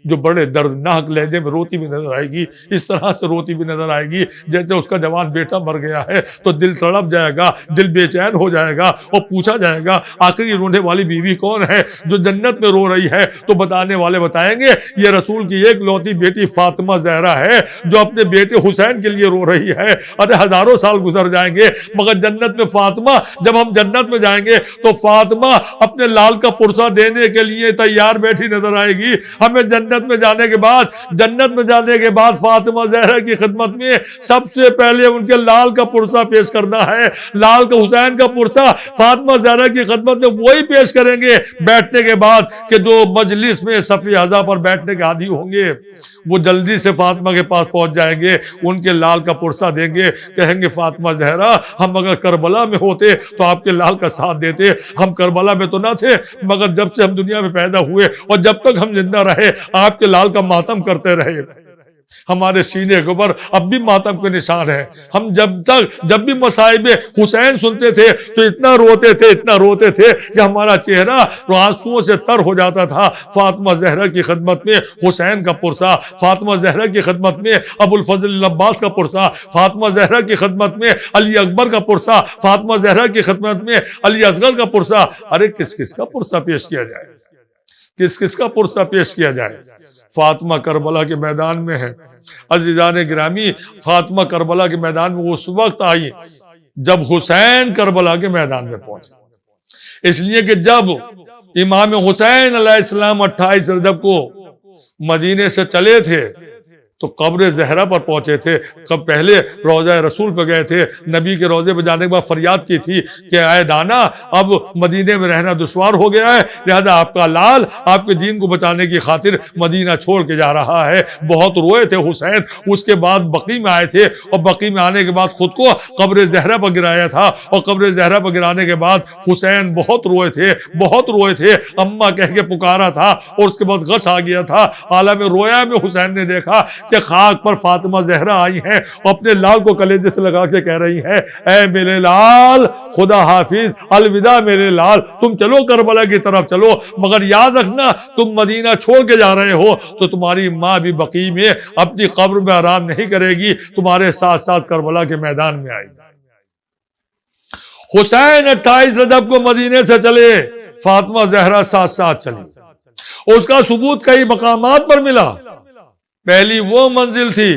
جو بڑے دردناک لہجے میں روتی بھی نظر آئے گی، اس طرح سے روتی بھی نظر آئے گی جیسے اس کا جوان بیٹا مر گیا ہے، تو دل تڑپ جائے گا، دل بے چین ہو جائے گا، اور پوچھا جائے گا آخری رونے والی بیوی کون ہے جو جنت میں رو رہی ہے؟ تو بتانے والے بتائیں گے یہ رسول کی ایک لوتی بیٹی فاطمہ زہرا ہے جو اپنے بیٹے حسین کے لیے رو رہی ہے۔ ارے ہزاروں سال گزر جائیں گے مگر جنت میں فاطمہ، جب ہم جنت میں جائیں گے تو فاطمہ اپنے لال کا پرسہ دینے کے لیے تیار بیٹھی نظر آئے گی۔ ہمیں جنت میں جانے کے بعد فاطمہ زہرا کی خدمت میں سب سے پہلے ان کے لال کا پرسہ پیش کرنا ہے۔ لال کا حسین کا پرسہ فاطمہ زہرا کی خدمت میں وہی پیش کریں گے بیٹھنے کے بعد کہ جو مجلس میں صفی اعضاء پر بیٹھنے کے عادی ہوں گے، وہ جلدی سے فاطمہ کے پاس پہنچ جائیں گے، ان کے لال کا پرسہ دیں گے، کہیں گے فاطمہ زہرا ہم اگر کربلا میں ہوتے تو آپ کے لال کا ساتھ دیتے، ہم کربلا میں تو نہ تھے مگر جب سے ہم دنیا میں پیدا ہوئے اور جب تک ہم زندہ رہے آپ کے لال کا ماتم کرتے رہے۔ ہمارے سینے کے اوپر اب بھی ماتم کے نشان ہے، ہم جب بھی مصائب حسین سنتے تھے تو اتنا روتے تھے کہ ہمارا چہرہ آنسوؤں سے تر ہو جاتا تھا۔ فاطمہ زہرا کی خدمت میں حسین کا پرسہ، فاطمہ زہرا کی خدمت میں ابو الفضل العباس کا پرسہ، فاطمہ زہرا کی خدمت میں علی اکبر کا پرسہ، فاطمہ زہرا کی خدمت میں علی اصغر کا پرسہ۔ ارے کس کس کا پرسہ پیش کیا جائے، کس کس کا پرسہ پیش کیا جائے؟ فاطمہ کربلا کے میدان میں ہے۔ عزیزان گرامی، فاطمہ کربلا کے میدان میں اس وقت آئی جب حسین کربلا کے میدان میں پہنچے، اس لیے کہ جب امام حسین علیہ السلام 28 رجب کو مدینے سے چلے تھے تو قبر زہرا پر پہنچے تھے. کب پہلے روضہ رسول پہ گئے تھے, نبی کے روضے پہ جانے کے بعد فریاد کی تھی کہ اے دانا اب مدینے میں رہنا دشوار ہو گیا ہے, لہذا آپ کا لال آپ کے دین کو بچانے کی خاطر مدینہ چھوڑ کے جا رہا ہے. بہت روئے تھے حسین. اس کے بعد بقی میں آئے تھے اور بقی میں آنے کے بعد خود کو قبر زہرا پر گرایا تھا, اور قبر زہرا پر گرانے کے بعد حسین بہت روئے تھے, بہت روئے تھے. اماں کہہ کے پکارا تھا اور اس کے بعد غش آ گیا تھا. عالم رویا میں حسین نے دیکھا کہ خاک پر فاطمہ زہرا آئی ہیں اور اپنے لال کو کلیجے سے لگا کے کہہ رہی ہیں اے میرے لال خدا حافظ, الوداع میرے لال, تم چلو کربلا کی طرف چلو, مگر یاد رکھنا تم مدینہ چھوڑ کے جا رہے ہو تو تمہاری ماں بھی بقی میں اپنی قبر میں آرام نہیں کرے گی, تمہارے ساتھ ساتھ کربلا کے میدان میں آئے گی. حسین 28 رجب کو مدینے سے چلے, فاطمہ زہرا ساتھ ساتھ چلی. اس کا ثبوت کئی مقامات پر ملا. پہلی وہ منزل تھی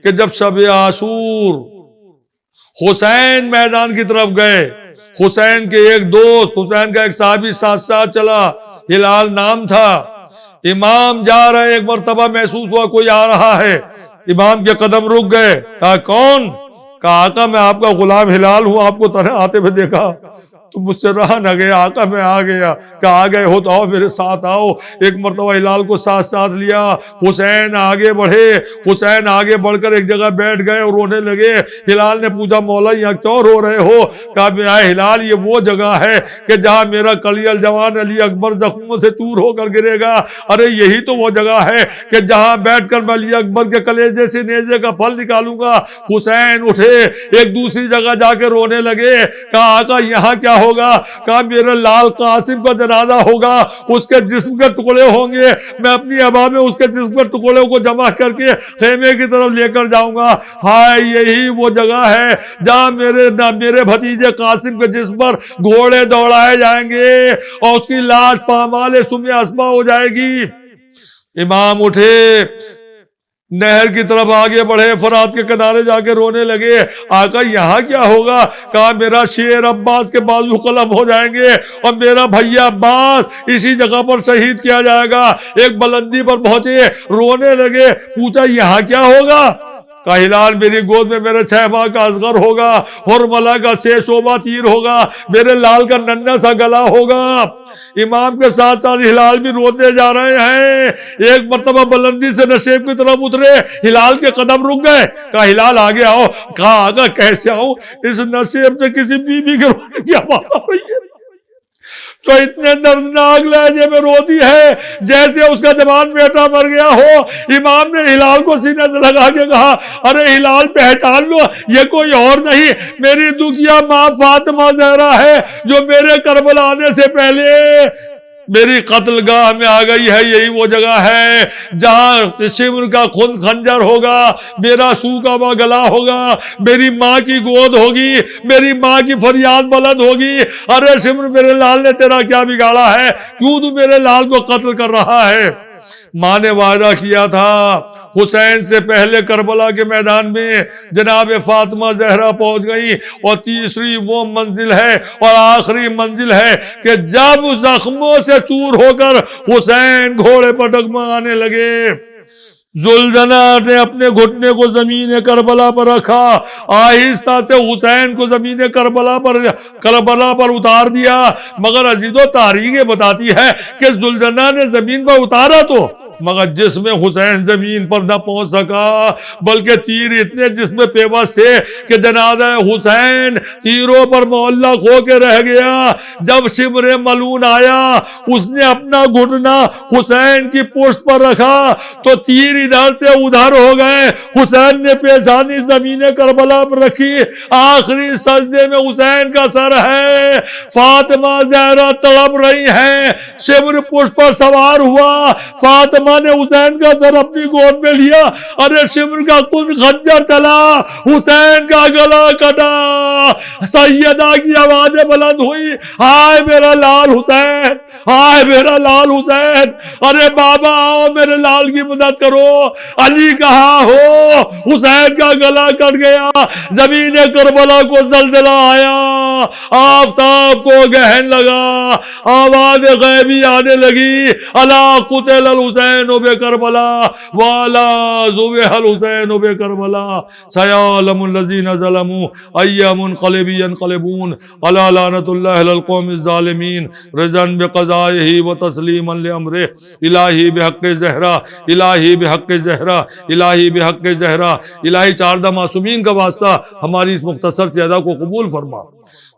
کہ جب شب عاشور حسین میدان کی طرف گئے, حسین کے ایک دوست, حسین کا ایک صحابی ساتھ ساتھ چلا, ہلال نام تھا. امام جا رہے, ایک مرتبہ محسوس ہوا کوئی آ رہا ہے, امام کے قدم رک گئے. کہا کون؟ کہا آقا میں آپ کا غلام ہلال ہوں, آپ کو طرح آتے ہوئے دیکھا تو مجھ سے رہا نہ گیا. آقا میں آ گیا. کہا آ گئے ہو تو آؤ میرے ساتھ آؤ. ایک مرتبہ ہلال کو ساتھ ساتھ لیا. حسین آگے بڑھے, حسین آگے بڑھ کر ایک جگہ بیٹھ گئے اور رونے لگے. ہلال نے پوچھا مولا یہاں کیوں رو رہے ہو؟ کہا اے ہلال یہ وہ جگہ ہے کہ جہاں میرا کلی الجوان علی اکبر زخموں سے چور ہو کر گرے گا. ارے یہی تو وہ جگہ ہے کہ جہاں بیٹھ کر میں علی اکبر کے کلیجے سے نیزے کا پھل نکالوں گا. حسین اٹھے, ایک دوسری جگہ جا کے رونے لگے. کہا آقا یہاں کیا ہوگا؟ کہا میرے لال قاسم کا جنازہ ہوگا, اس کے جسم کے ٹکڑے ہوں گے, میں اپنی ابا میں اس کے جسم کے ٹکڑوں کو جمع کر کے خیمے کی طرف لے کر جاؤں گا. ہائے یہی وہ جگہ ہے جہاں میرے بھتیجے قاسم کے جسم پر گھوڑے دوڑائے جائیں گے اور اس کی لاش پامال سم اسما ہو جائے گی. امام اٹھے, نہر کی طرف آگے بڑھے, فرات کے کنارے جا کے رونے لگے. آقا یہاں کیا ہوگا؟ کہا میرا شیر عباس کے بازو قلم ہو جائیں گے اور میرا بھیا عباس اسی جگہ پر شہید کیا جائے گا. ایک بلندی پر پہنچے, رونے لگے. پوچھا یہاں کیا ہوگا؟ کہا ہلال میری گود میں میرے 6 ماہ کا اصغر ہوگا, حرملہ کا 6 شعبہ تیر ہوگا, میرے لال کا ننھا سا گلا ہوگا. امام کے ساتھ ساتھ ہلال بھی روتے جا رہے ہیں. ایک مرتبہ بلندی سے نشیب کی طرف اترے, ہلال کے قدم رک گئے. کہا ہلال آگے آؤ. کہا آگا کیسے آؤں؟ اس نشیب سے کسی بیوی کے رونے کی آواز آ رہی ہے تو اتنے دردناک لہجے میں روتی ہے جیسے اس کا جوان بیٹا مر گیا ہو. امام نے ہلال کو سینے سے لگا کے کہا ارے ہلال پہچان لو, یہ کوئی اور نہیں میری دکھیا ماں فاطمہ زہرا ہے جو میرے کربلا آنے سے پہلے میری قتل گاہ میں آ گئی ہے. یہی وہ جگہ ہے جہاں شمر کا خون خنجر ہوگا, میرا سوکھا ہوا گلا ہوگا, میری ماں کی گود ہوگی, میری ماں کی فریاد بلند ہوگی. ارے شمر میرے لال نے تیرا کیا بگاڑا ہے, کیوں تو میرے لال کو قتل کر رہا ہے؟ ماں نے وعدہ کیا تھا حسین سے پہلے کربلا کے میدان میں جناب فاطمہ زہرا پہنچ گئی. اور تیسری وہ منزل ہے اور آخری منزل ہے کہ جب زخموں سے چور ہو کر حسین گھوڑے پر ڈگمگانے لگے, زلجنا نے اپنے گھٹنے کو زمین کربلا پر رکھا, آہستہ سے حسین کو زمین کربلا پر اتار دیا. مگر عزیزو تاریخ بتاتی ہے کہ زلجنا نے زمین پر اتارا تو مگر جسم حسین زمین پر نہ پہنچ سکا, بلکہ تیر اتنے جسم میں پیوست تھے کہ جنازہ حسین تیروں پر معلق ہو کے رہ گیا. جب شمر ملون آیا اس نے اپنا گھٹنا حسین کی پشت پر رکھا تو تیر ادھر سے ادھر ہو گئے. حسین نے پیشانی زمین کربلا پر رکھی, آخری سجدے میں حسین کا سر ہے. فاطمہ زہرا تڑپ رہی ہیں, شمر پشت پر سوار ہوا, فاطمہ نے حسین کا سر اپنی گود میں لیا. ارے شمر کا خون خنجر چلا, حسین کا گلا کٹا, سیدہ کی آوازیں بلند ہوئی, ہائے میرا لال حسین, ہائے میرا لال حسین، ارے بابا آؤ میرے لال کی مدد کرو، علی کہاں ہو؟ حسین کا گلا کٹ گیا، زمین کربلا کو زلزلہ آیا، آفتاب کو گہن لگا، آواز غیبی آنے لگی، الا قتل الحسین بکربلا والا ذبح الحسین بکربلا سیعلم الذین ظلموا ای منقلب ینقلبون الا لعنۃ اللہ علی القوم الظالمین رضا بقضائہ وتسلیما لامرہ الہی بحق زہرا، الہی بحق زہرا، الہی بحق زہرا، الہی 14 معصومین کا واسطہ ہماری اس مختصر سی ادا کو قبول فرما،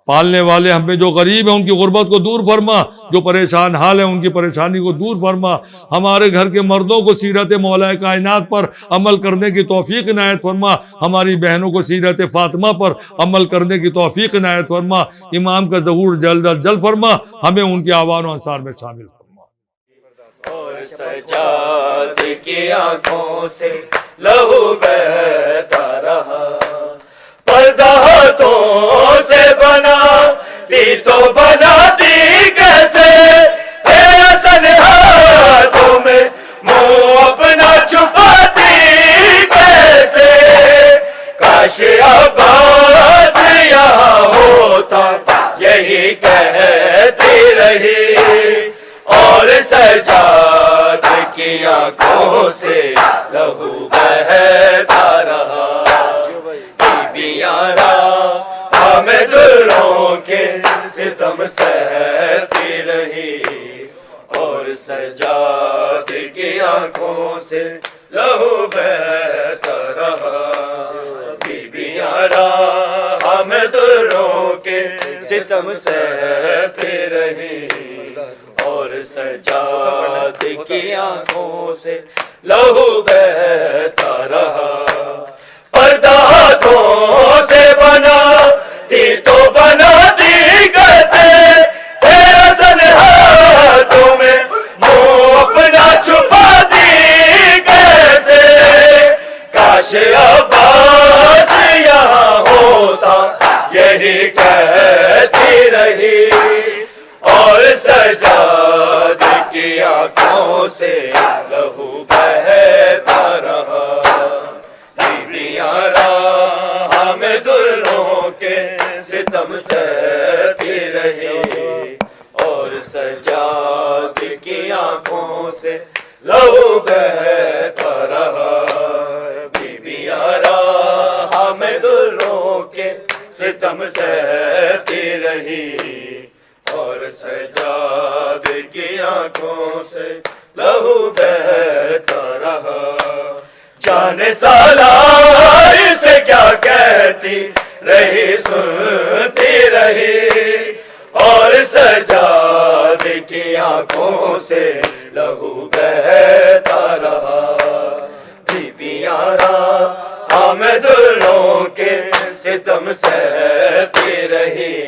پالنے والے ہمیں جو غریب ہیں ان کی غربت کو دور فرما، جو پریشان حال ہیں ان کی پریشانی کو دور فرما، ہمارے گھر کے مردوں کو سیرت مولا کائنات پر عمل کرنے کی توفیق عنایت فرما، ہماری بہنوں کو سیرت فاطمہ پر عمل کرنے کی توفیق عنایت فرما، امام کا ظہور جلد از جلد فرما، ہمیں ان کے اعوان و انصار میں شامل فرما۔ اور سجاد کی آنکھوں سے لہو بہتا رہا، پردہ ہاتھوں سے بنا دی تو بناتی کیسے، تیرا سن ہاتھوں میں منہ اپنا چھپاتی کیسے، کاش عباس یہاں ہوتا یہی کہتی رہی، اور سجاد کی آنکھوں سے لہو بہتا رہا، ہمیں دلوں کے ستم سہتی رہی، اور سجاد کی آنکھوں سے لہو بہتا رہا، بیبیاں ہمیں دلوں کے ستم سہتی رہی، اور سجاد کی آنکھوں سے لہو بہتا رہا، پردہ ہاتھوں سے بنا دی تو بناتی کیسے، تیرا سن ہاتھوں میں منہ اپنا چھپاتی کیسے، کاش عباس یہاں ہوتا یہی کہتی رہی، اور سجاد کی آنکھوں سے لہو بہتا رہا، ہمیں دلوں کے ستم سہتی رہی، اور سجاد کی آنکھوں سے لہو بہتا رہا، بیبیاں ہمیں دلوں کے ستم سہتی رہی، اور سجاد کی آنکھوں سے لہو بہتا رہا، جانے سالار سے کیا کہتی رہی سنتی رہی، اور سجاد کی آنکھوں سے لہو بہتا رہا، بیبیاں ہمیں دلوں کے ستم سہتی رہی،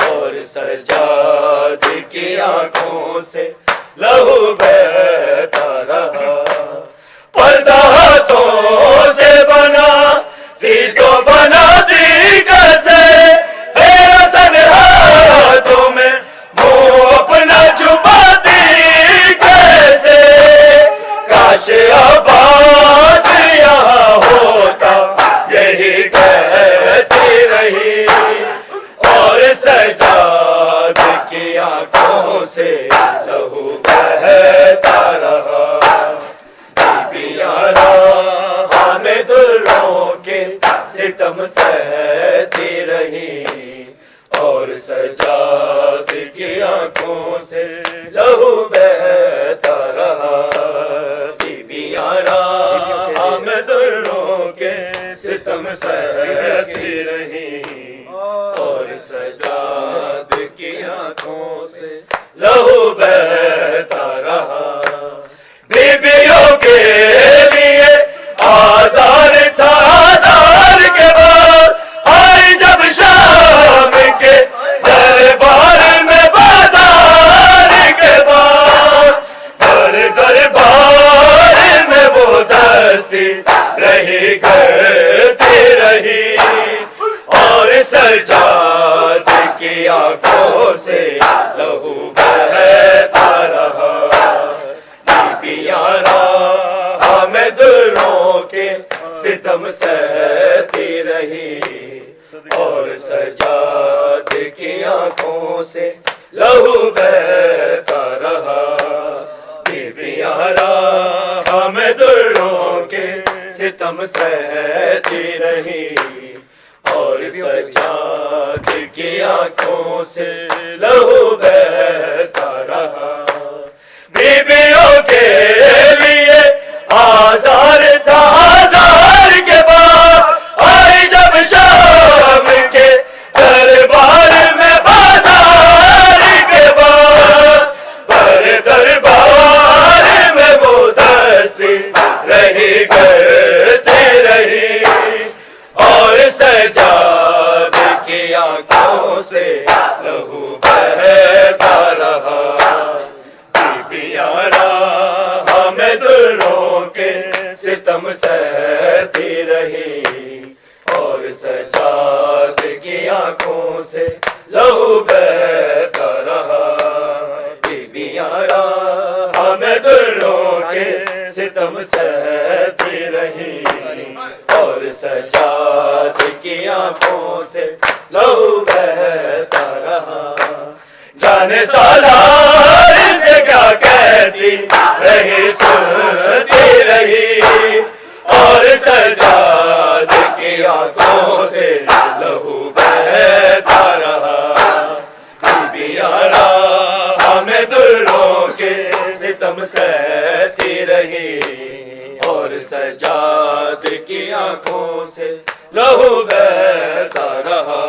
اور سجاد کی آنکھوں سے لہو بہتا رہا، پردہ ہاتھوں سے بنا دی تو بناتی کیسے، تیرا سن ہاتھوں میں منہ اپنا چھپاتی کیسے، کاش عباس یہاں ہوتا یہی کہتی رہی، اور سجاد کی آنکھوں سے لہو بہتا رہا، ہمیں دلوں کے ستم سہتی رہی، اور سجاد کی آنکھوں سے لہو بہتا رہا، بیبیاں ہمیں دلوں کے ستم سہتی رہی، اور سجاد کی آنکھوں سے لہو بہتا رہا، بیبیوں کے لیے آزار تھا، آزار کے بعد آئی جب شام کے دربار میں، بازار کے بعد دربار میں وہ دستی رہی کرتی رہی، اور سجاد کی آنکھوں سے لہو بہتا رہا. بیبیاں راہ میں دروں کے ستم سہتی رہی اور سجاد کی آنکھوں سے لہو بہتا رہا. بیبیوں کے لیے آزار تھا آزار کے بعد آئی جب شام کے دربار میں بازار کے بعد پر دربار میں وہ دستی رہی کرتی رہی اور سجاد کی آنکھوں سے لہو بہتا رہا. بیبیاں راہ میں دروں کے ستم سہتی رہی اور سجاد کی آنکھوں سے لہو بہتا رہا. بیبیاں راہ میں دروں کے ستم سہتی رہی اور سجاد کی آنکھوں سے لہو بہتا رہا. جانے سالار سے کیا کہتی رہی سنتی رہی اور سجاد کی آنکھوں سے لہو بہتا رہا. بیبیاں راہ میں دروں کے ستم سہتی رہی اور سجاد کی آنکھوں سے لہو بہتا رہا.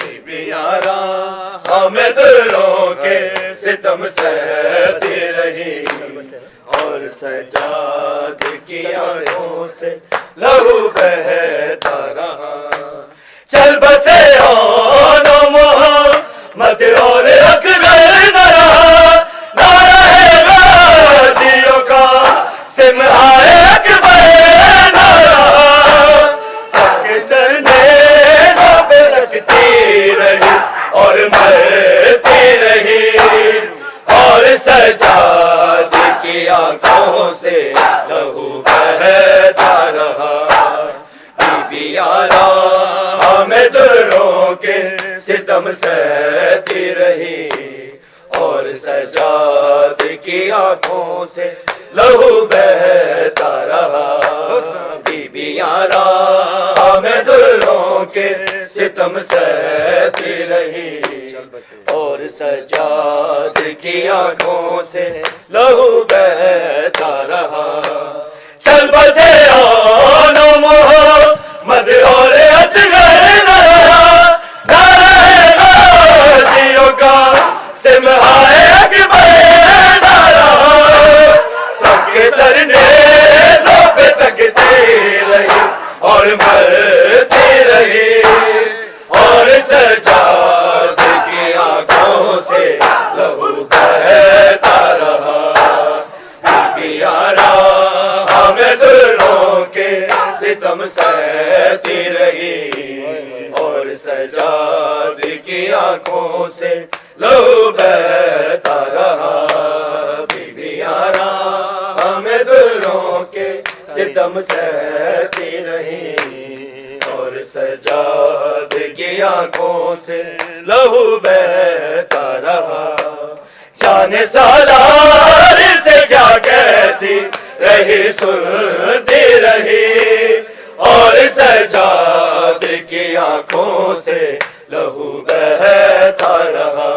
بیبیاں راہ میں دروں کے ستم سہتی رہی اور سجاد کی آنکھوں سے لہو بہتا رہا. چل بسے آن محمد اور اصغر نہ رہا نہ رہے غازیوں کا سمہائے اکبر نہ رہا. سب کے سر نیزوں پہ رکھتی رہی اور مرتی رہی اور سجاد کی آنکھوں سے لہو بہتا رہا. بیبیاں راہ میں دروں کے ستم سہتی رہی اور سجاد کی آنکھوں سے لہو بہتا رہا. بیبیاں راہ میں دروں کے ستم سہتی رہی اور سجاد کی آنکھوں سے لہو بہتا رہا. چل بسے آن محمد اور اصغر نہ رہا نہ رہے غازیوں کا سمہائے اکبر نہ رہا. سب کے سر نیزوں پہ تکتی رہی اور مرتی رہی اور سجاد کی آنکھوں سے لہو بہتا رہا. بیبیاں راہ میں دروں کے ستم سہتی رہی اور سجاد کی آنکھوں سے لہو بہتا رہا. بیبیاں راہ میں دروں کے ستم سہتی رہی اور سجاد کی آنکھوں سے لہو بہتا رہا. جانے سالار سے کیا کہتی رہی سنتی رہی اور سجاد کی آنکھوں سے لہو بہتا رہا.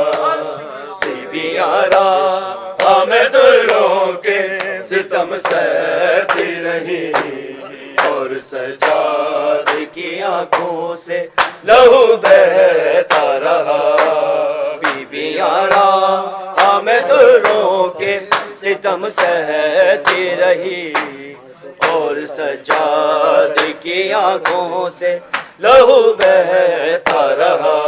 بیبیاں راہ میں دروں کے ستم سہتی رہی اور سجاد کی آنکھوں سے لہو بہتا رہا. بیبیاں راہ میں دروں کے ستم سہتی رہی اور سجاد کی آنکھوں سے لہو بہتا رہا.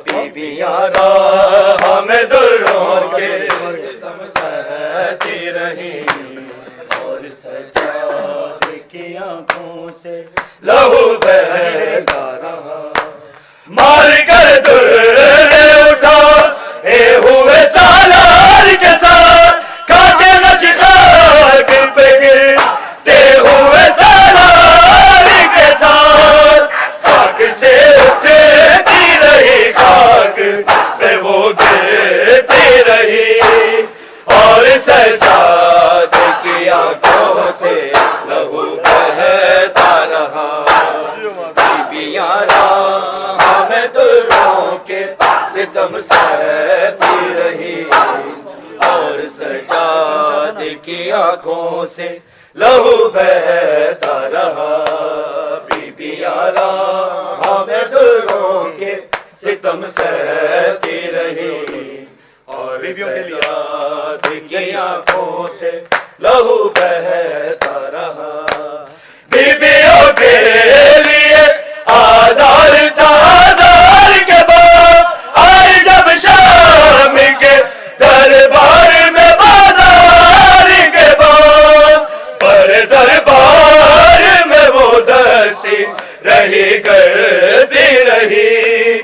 بیبیاں راہ میں دروں کے ستم سہتی رہی اور سجاد کی آنکھوں سے لہو بہتا رہا. مار کر در اٹھا اے ہوئے سالار کے ساتھ کاٹے نشخاک پہ گرتے ہوئے سالار کے ساتھ خاک سے کے ستم سہتی رہی اور سجاد کی آنکھوں سے لہو بہتا رہا بی بی آرام دروں کے ستم سہتی رہی اور سجاد کی آنکھوں سے لہو بہتا رہا بیویوں کے لیے آزار تھا آزار کے بعد آئی جب شام کے دربار میں بازار کے بعد پر دربار میں وہ دستی رہی کرتی رہی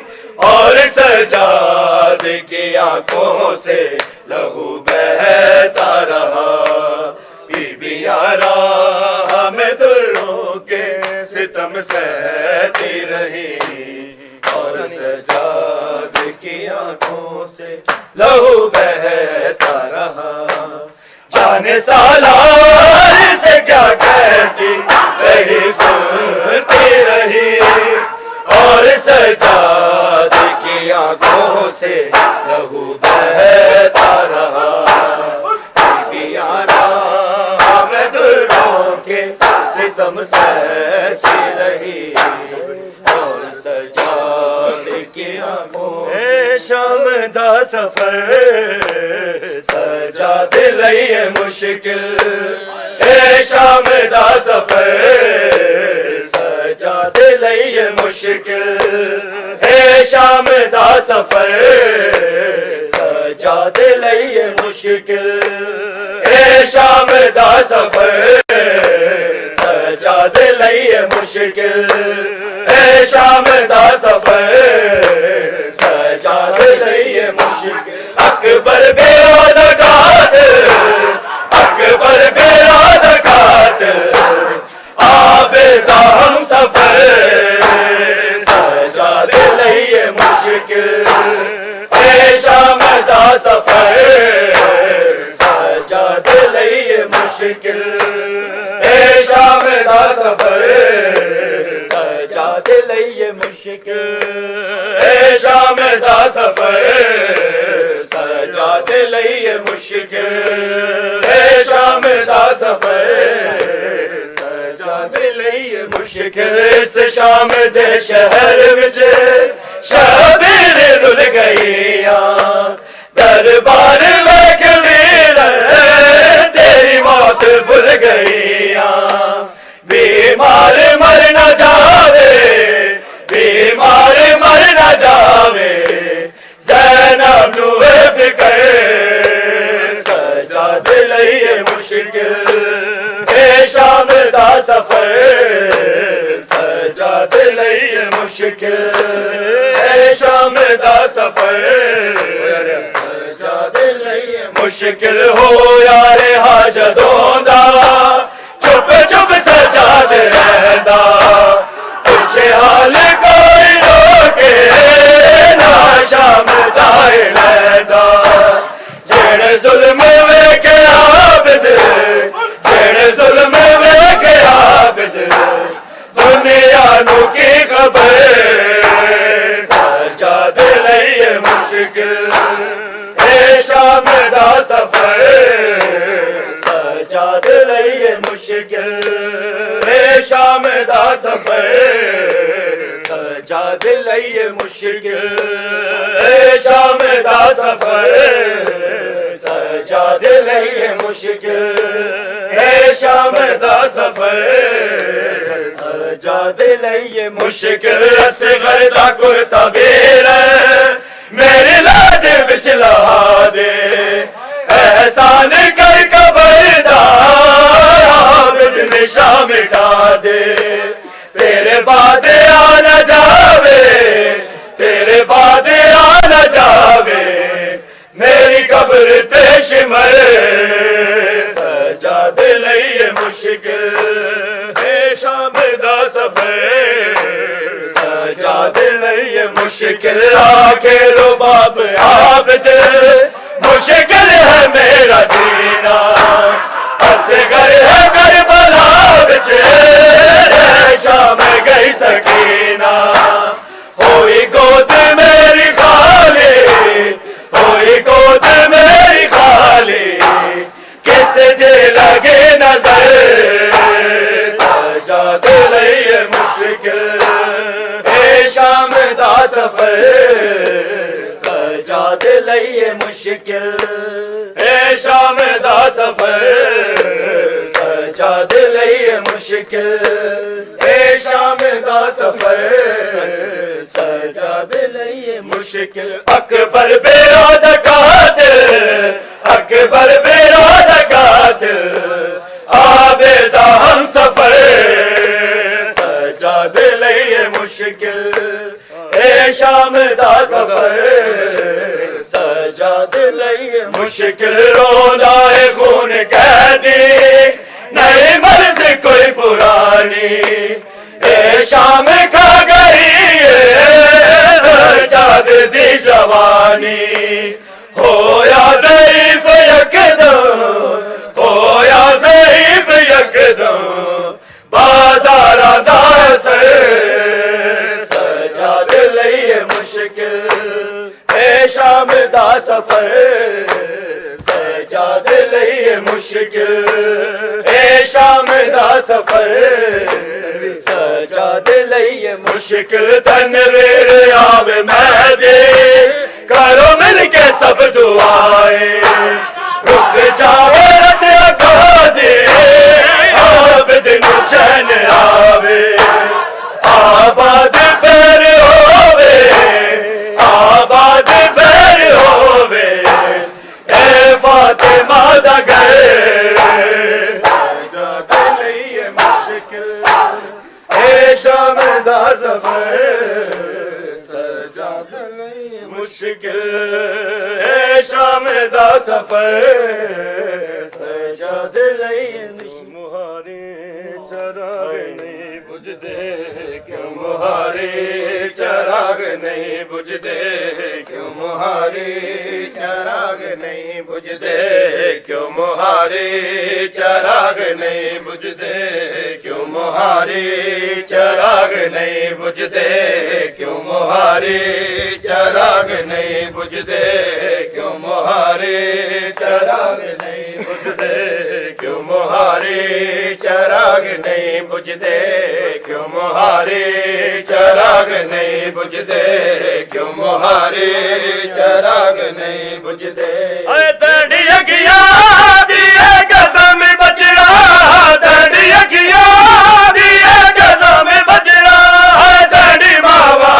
اور سجاد کی آنکھوں سے لہو بہتا رہا بی بی آرام دروں کے ستم سہتی رہی اور سجاد کی آنکھوں سے لہو بہتا رہا جانے سالار سے کیا کہتی رہی سنتی رہی اور سجاد کی آنکھوں سے لہو بہتا رہا بی بی آرام دروں کے ستم سہتی رہی اور سجاد کی آنکھوں اے شام دا سفر سجاد لئیے مشکل اے شام دا سفر سجاد لئیے مشکل اے شام دا سفر سجاد لئیے مشکل اے شام دا سفر سجاد لئیے مشکل اے شام دا سفر سجاد لئیے مشکل اکبر بیرادہ قاتل اکبر بیرادہ قاتل عابدہ ہم سفر سجاد لئیے مشکل اے شام دا سفر سجاد لئیے مشکل اے شام دا سفر سجاد لئیے مشکل اے شام دا سفر سجاد لئیے مشکل اے شام دا سفر سجاد لئیے مشکل اس شام دے شہر وچ شبیر رل گئیاں دربار ویکھ ویر تیری موت بھل گئیاں بیمار مر نہ جاوے بیمار مر نہ جاوے زینب نو فکر سجاد لئیے مشکل اے شام دا سفر سجاد لئیے مشکل اے شام دا سفر سجاد لئیے مشکل ہو یار حاجتوں دا چپ چپ سجاد رہندا پوچھے حال کوئی روکے نہ شام دا لہندا جڑے ظلم ویکھے عابد جڑے ظلم ویکھے عابد دنیا نو کی خبر سجاد لئیے مشکل اے شام دا سفر سجاد لئیے مشکل اے شام دا سفر سجاد لئیے مشکل اے شام دا سفر سجاد لئیے مشکل اے شام دا سفر سجاد لئیے مشکل اصغر دا کرتا بیر میری لاد وچ لہا دے احسان کر قبردار عابد نشا مٹا دے تیرے بعد آ نہ جاوے تیرے بعد آ نہ جاوے میری قبر پیش مرے سجاد لئیے مشکل اے شام دا سفر سجاد لئیے مشکل آکے رباب عابد مشکل ہے میرا جینا اصغر ہے کربلا وچ شام گئی سکینہ ہوئی گود میری دا سفر سجاد لئیے مشکل اے شام دا سفر سجاد لئیے مشکل اے شام دا سفر سجاد لئیے مشکل اکبر بیراد قاتل اکبر بیراد قاتل آبیدہ ہم سفر سجاد لئیے مشکل اے شام دا سفر سجاد لئیے مشکل رونا ہے خون قیدی نہیں مرض کوئی پرانی اے شام کھا گئی سجاد دی جوانی ہو یا ضعیف یکدم ہو یا ضعیف یکدم بازار دا سر سجاد لئیے مشکل اے شام دا سفر سجاد لئیے مشکل اے شام دا سفر سجاد لئیے مشکل تنویر آوے مہدی کرو مل کے سب دعائیں رک جاوے رت اکھا دے عابد نو چین آوے آباد پھر ہووے آباد پھر ہووے اے فاطمہ دا گھر سجاد لئیے مشکل اے شام دا سفر سجاد لئیے مشکل اے شام دا سفر سجاد لئیے مہاری چراغ نہیں بجھدے کیوں مہاری چراغ نہیں بجھدے کیوں مہاری چراغ نہیں بجھدے کیوں مہاری چراغ نہیں بجھدے کیوں مہاری چراغ نہیں بجھدے کیوں مہاری چراغ نہیں بجھدے کیوں مہاری چراغ نہیں بجھدے کیوں مہاری چراغ نہیں بجھدے کیوں مہاری چراغ نہیں بجھدے کیوں مہاری چراغ نہیں بجھدے اے تیری اکھیاں دیے قسم بچڑا تیری اکھیاں دیے قسم بچڑا تیری ماوا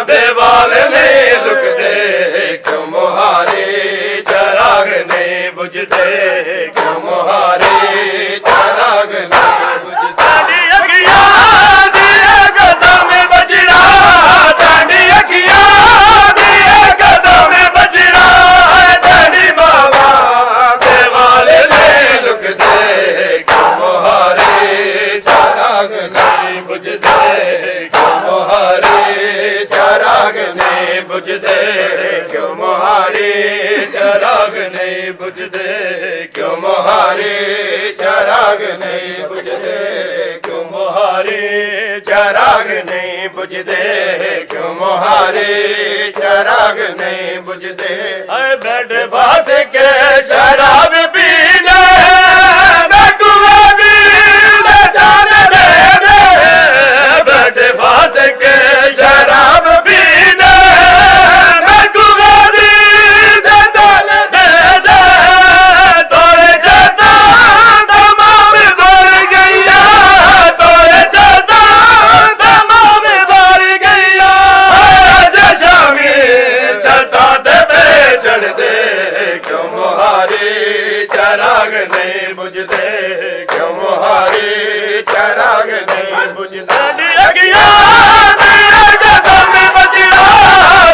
دیوال نہیں لکدے کیوں مہاری چراغ نہیں بجھدے کیوں مہاری چراغ نہیں بجھدے اکھیاں دیے قسم بچڑا تیری اکھیاں دیے قسم بچڑا تیری ماوا دیوال نہیں لکدے کیوں مہاری چراغ نہیں بجھدے کیوں مہاری چراغ نہیں بجھدے کیوں مہاری چراغ نہیں بجھدے کیوں مہاری چراغ نہیں بجھدے کیوں مہاری چراغ نہیں بجھدے کیوں مہاری چراغ نہیں بجھدے اے بیٹھ پاس کے شراب پی لے میں کو عزیز جان دے دے بیٹھ پاس کے شراب پی لے میں کو عزیز جان دے دے تورے جاتا تمام بھر گیا تورے جاتا تمام بھر گیا جشامی چھتا دے بے چڑھ دے کیوں مہاری چراغ نہیں بجھدے کیوں مہاری چراغ نہیں بجھدے اکھیاں دیے قسم بچڑا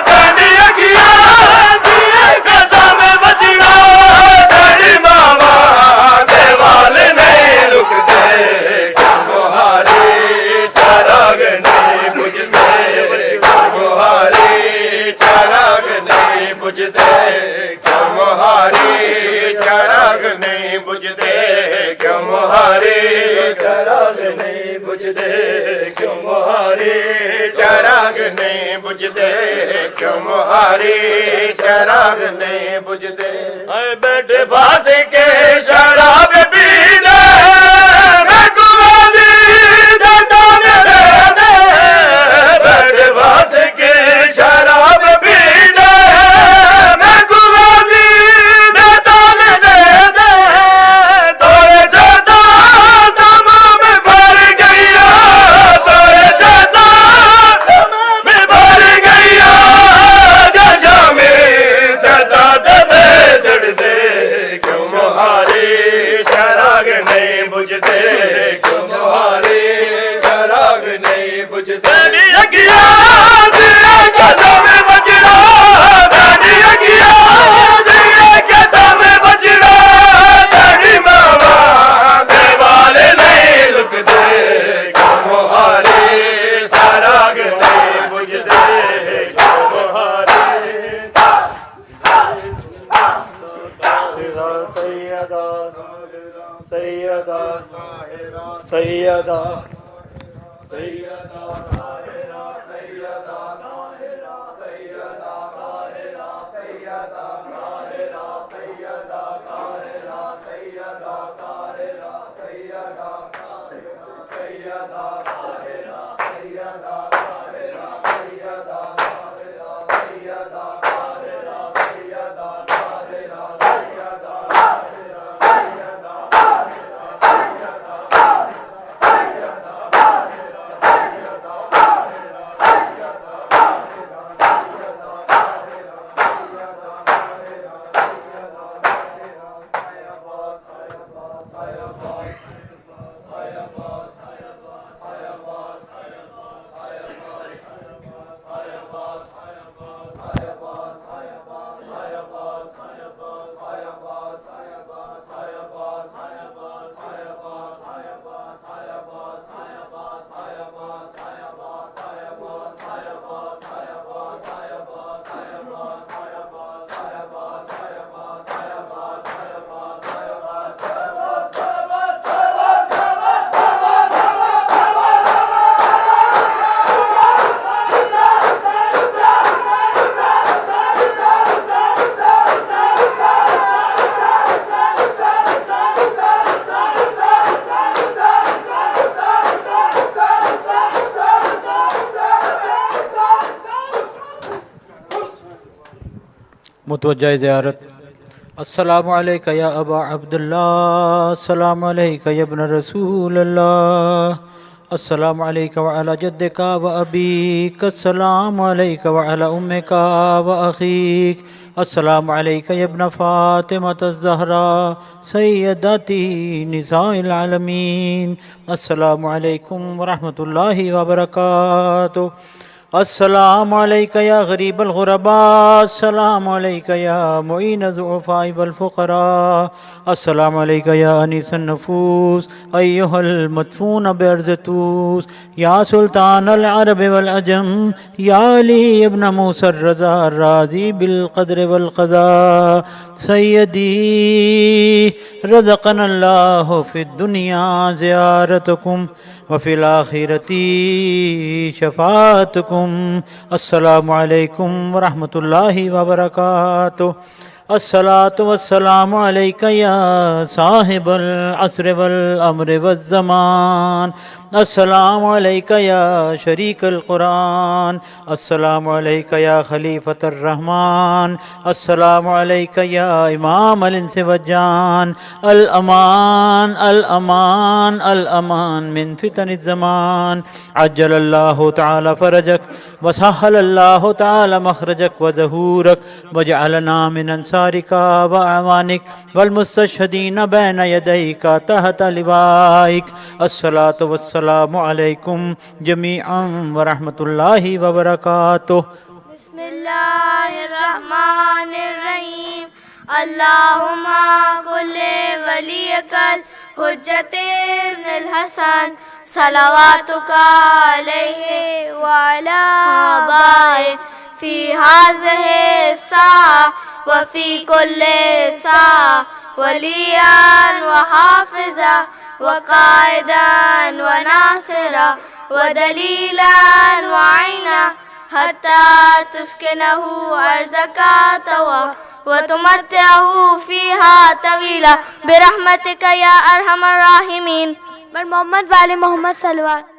تیری اکھیاں دیے قسم بچڑا تیری ماوا دیوال نہیں لکدے کیوں مہاری چراغ نہیں بجھدے کیوں مہاری چراغ نہیں بجھدے کیوں مہاری چراغ نہیں بجھدے کیوں مہاری چراغ نہیں بجھدے کیوں مہاری چراغ نہیں بجھدے کیوں مہاری چراغ نہیں بجھدے اے بیٹھے پاس کے شراب پی لے میں کو عزیز جان دے دے بیٹھے پاس کے سیدہ متوجہ زیارت السلام علیکہ یا ابا عبداللہ، السلام علیکہ یا ابن رسول اللہ، السلام علیکہ وعلی جدک و ابیک، السلام علیکہ وعلی امک و اخیک، السلام علیکہ یا ابن فاطمۃ الزہراء سیدتی نساء العالمین، السلام علیکم ورحمۃ اللہ وبرکاتہ، السلام علیکہ یا غریب الغرباء، السلام علیکہ یا معین الضعفاء والفقراء، السلام علیکہ یا انیس النفوس ایہا المدفون بارض طوس، یا سلطان العرب والعجم، یا علی ابن موسیٰ الرضا الراضی بالقدر والقضاء، سیدی رزقنا اللہ فی الدنیا زیارتکم وفی الآخرۃ شفاعتکم، السلام علیکم ورحمۃ اللہ وبرکاتہ، الصلاۃ والسلام علیکہ یا صاحب العصر والامر والزمان، السلام علیکہ یا شریک القرآن، السلام علیکہ یا خلیفۃ الرحمن، السلام علیکہ یا امام الانس والجان، الامان الامان الامان من فتن الزمان، عجل اللہ تعالی فرجک وسہل اللہ تعالی مخرجک وظہورک وجعلنا من انصارک واعوانک والمستشہدین بین یدیک تحت لوائک، الصلاۃ والسلام علیکم جمیعا ورحمۃ اللہ وبرکاتہ۔ بسم اللہ الرحمن الرحیم، اللہم کل ولیک الحجت ابن الحسن صلواتک علیہ وعلی آبائہ فی ہذہ الساعہ وفی کل ساعہ ولیا وحافظا وقائدا وناصرا ودلیلا وعینا حتی تسکنہ ارضک طوعا وتمتعہ فیہا طویلا برحمتک یا ارحم الراحمین۔ بر محمد والے محمد صلوات۔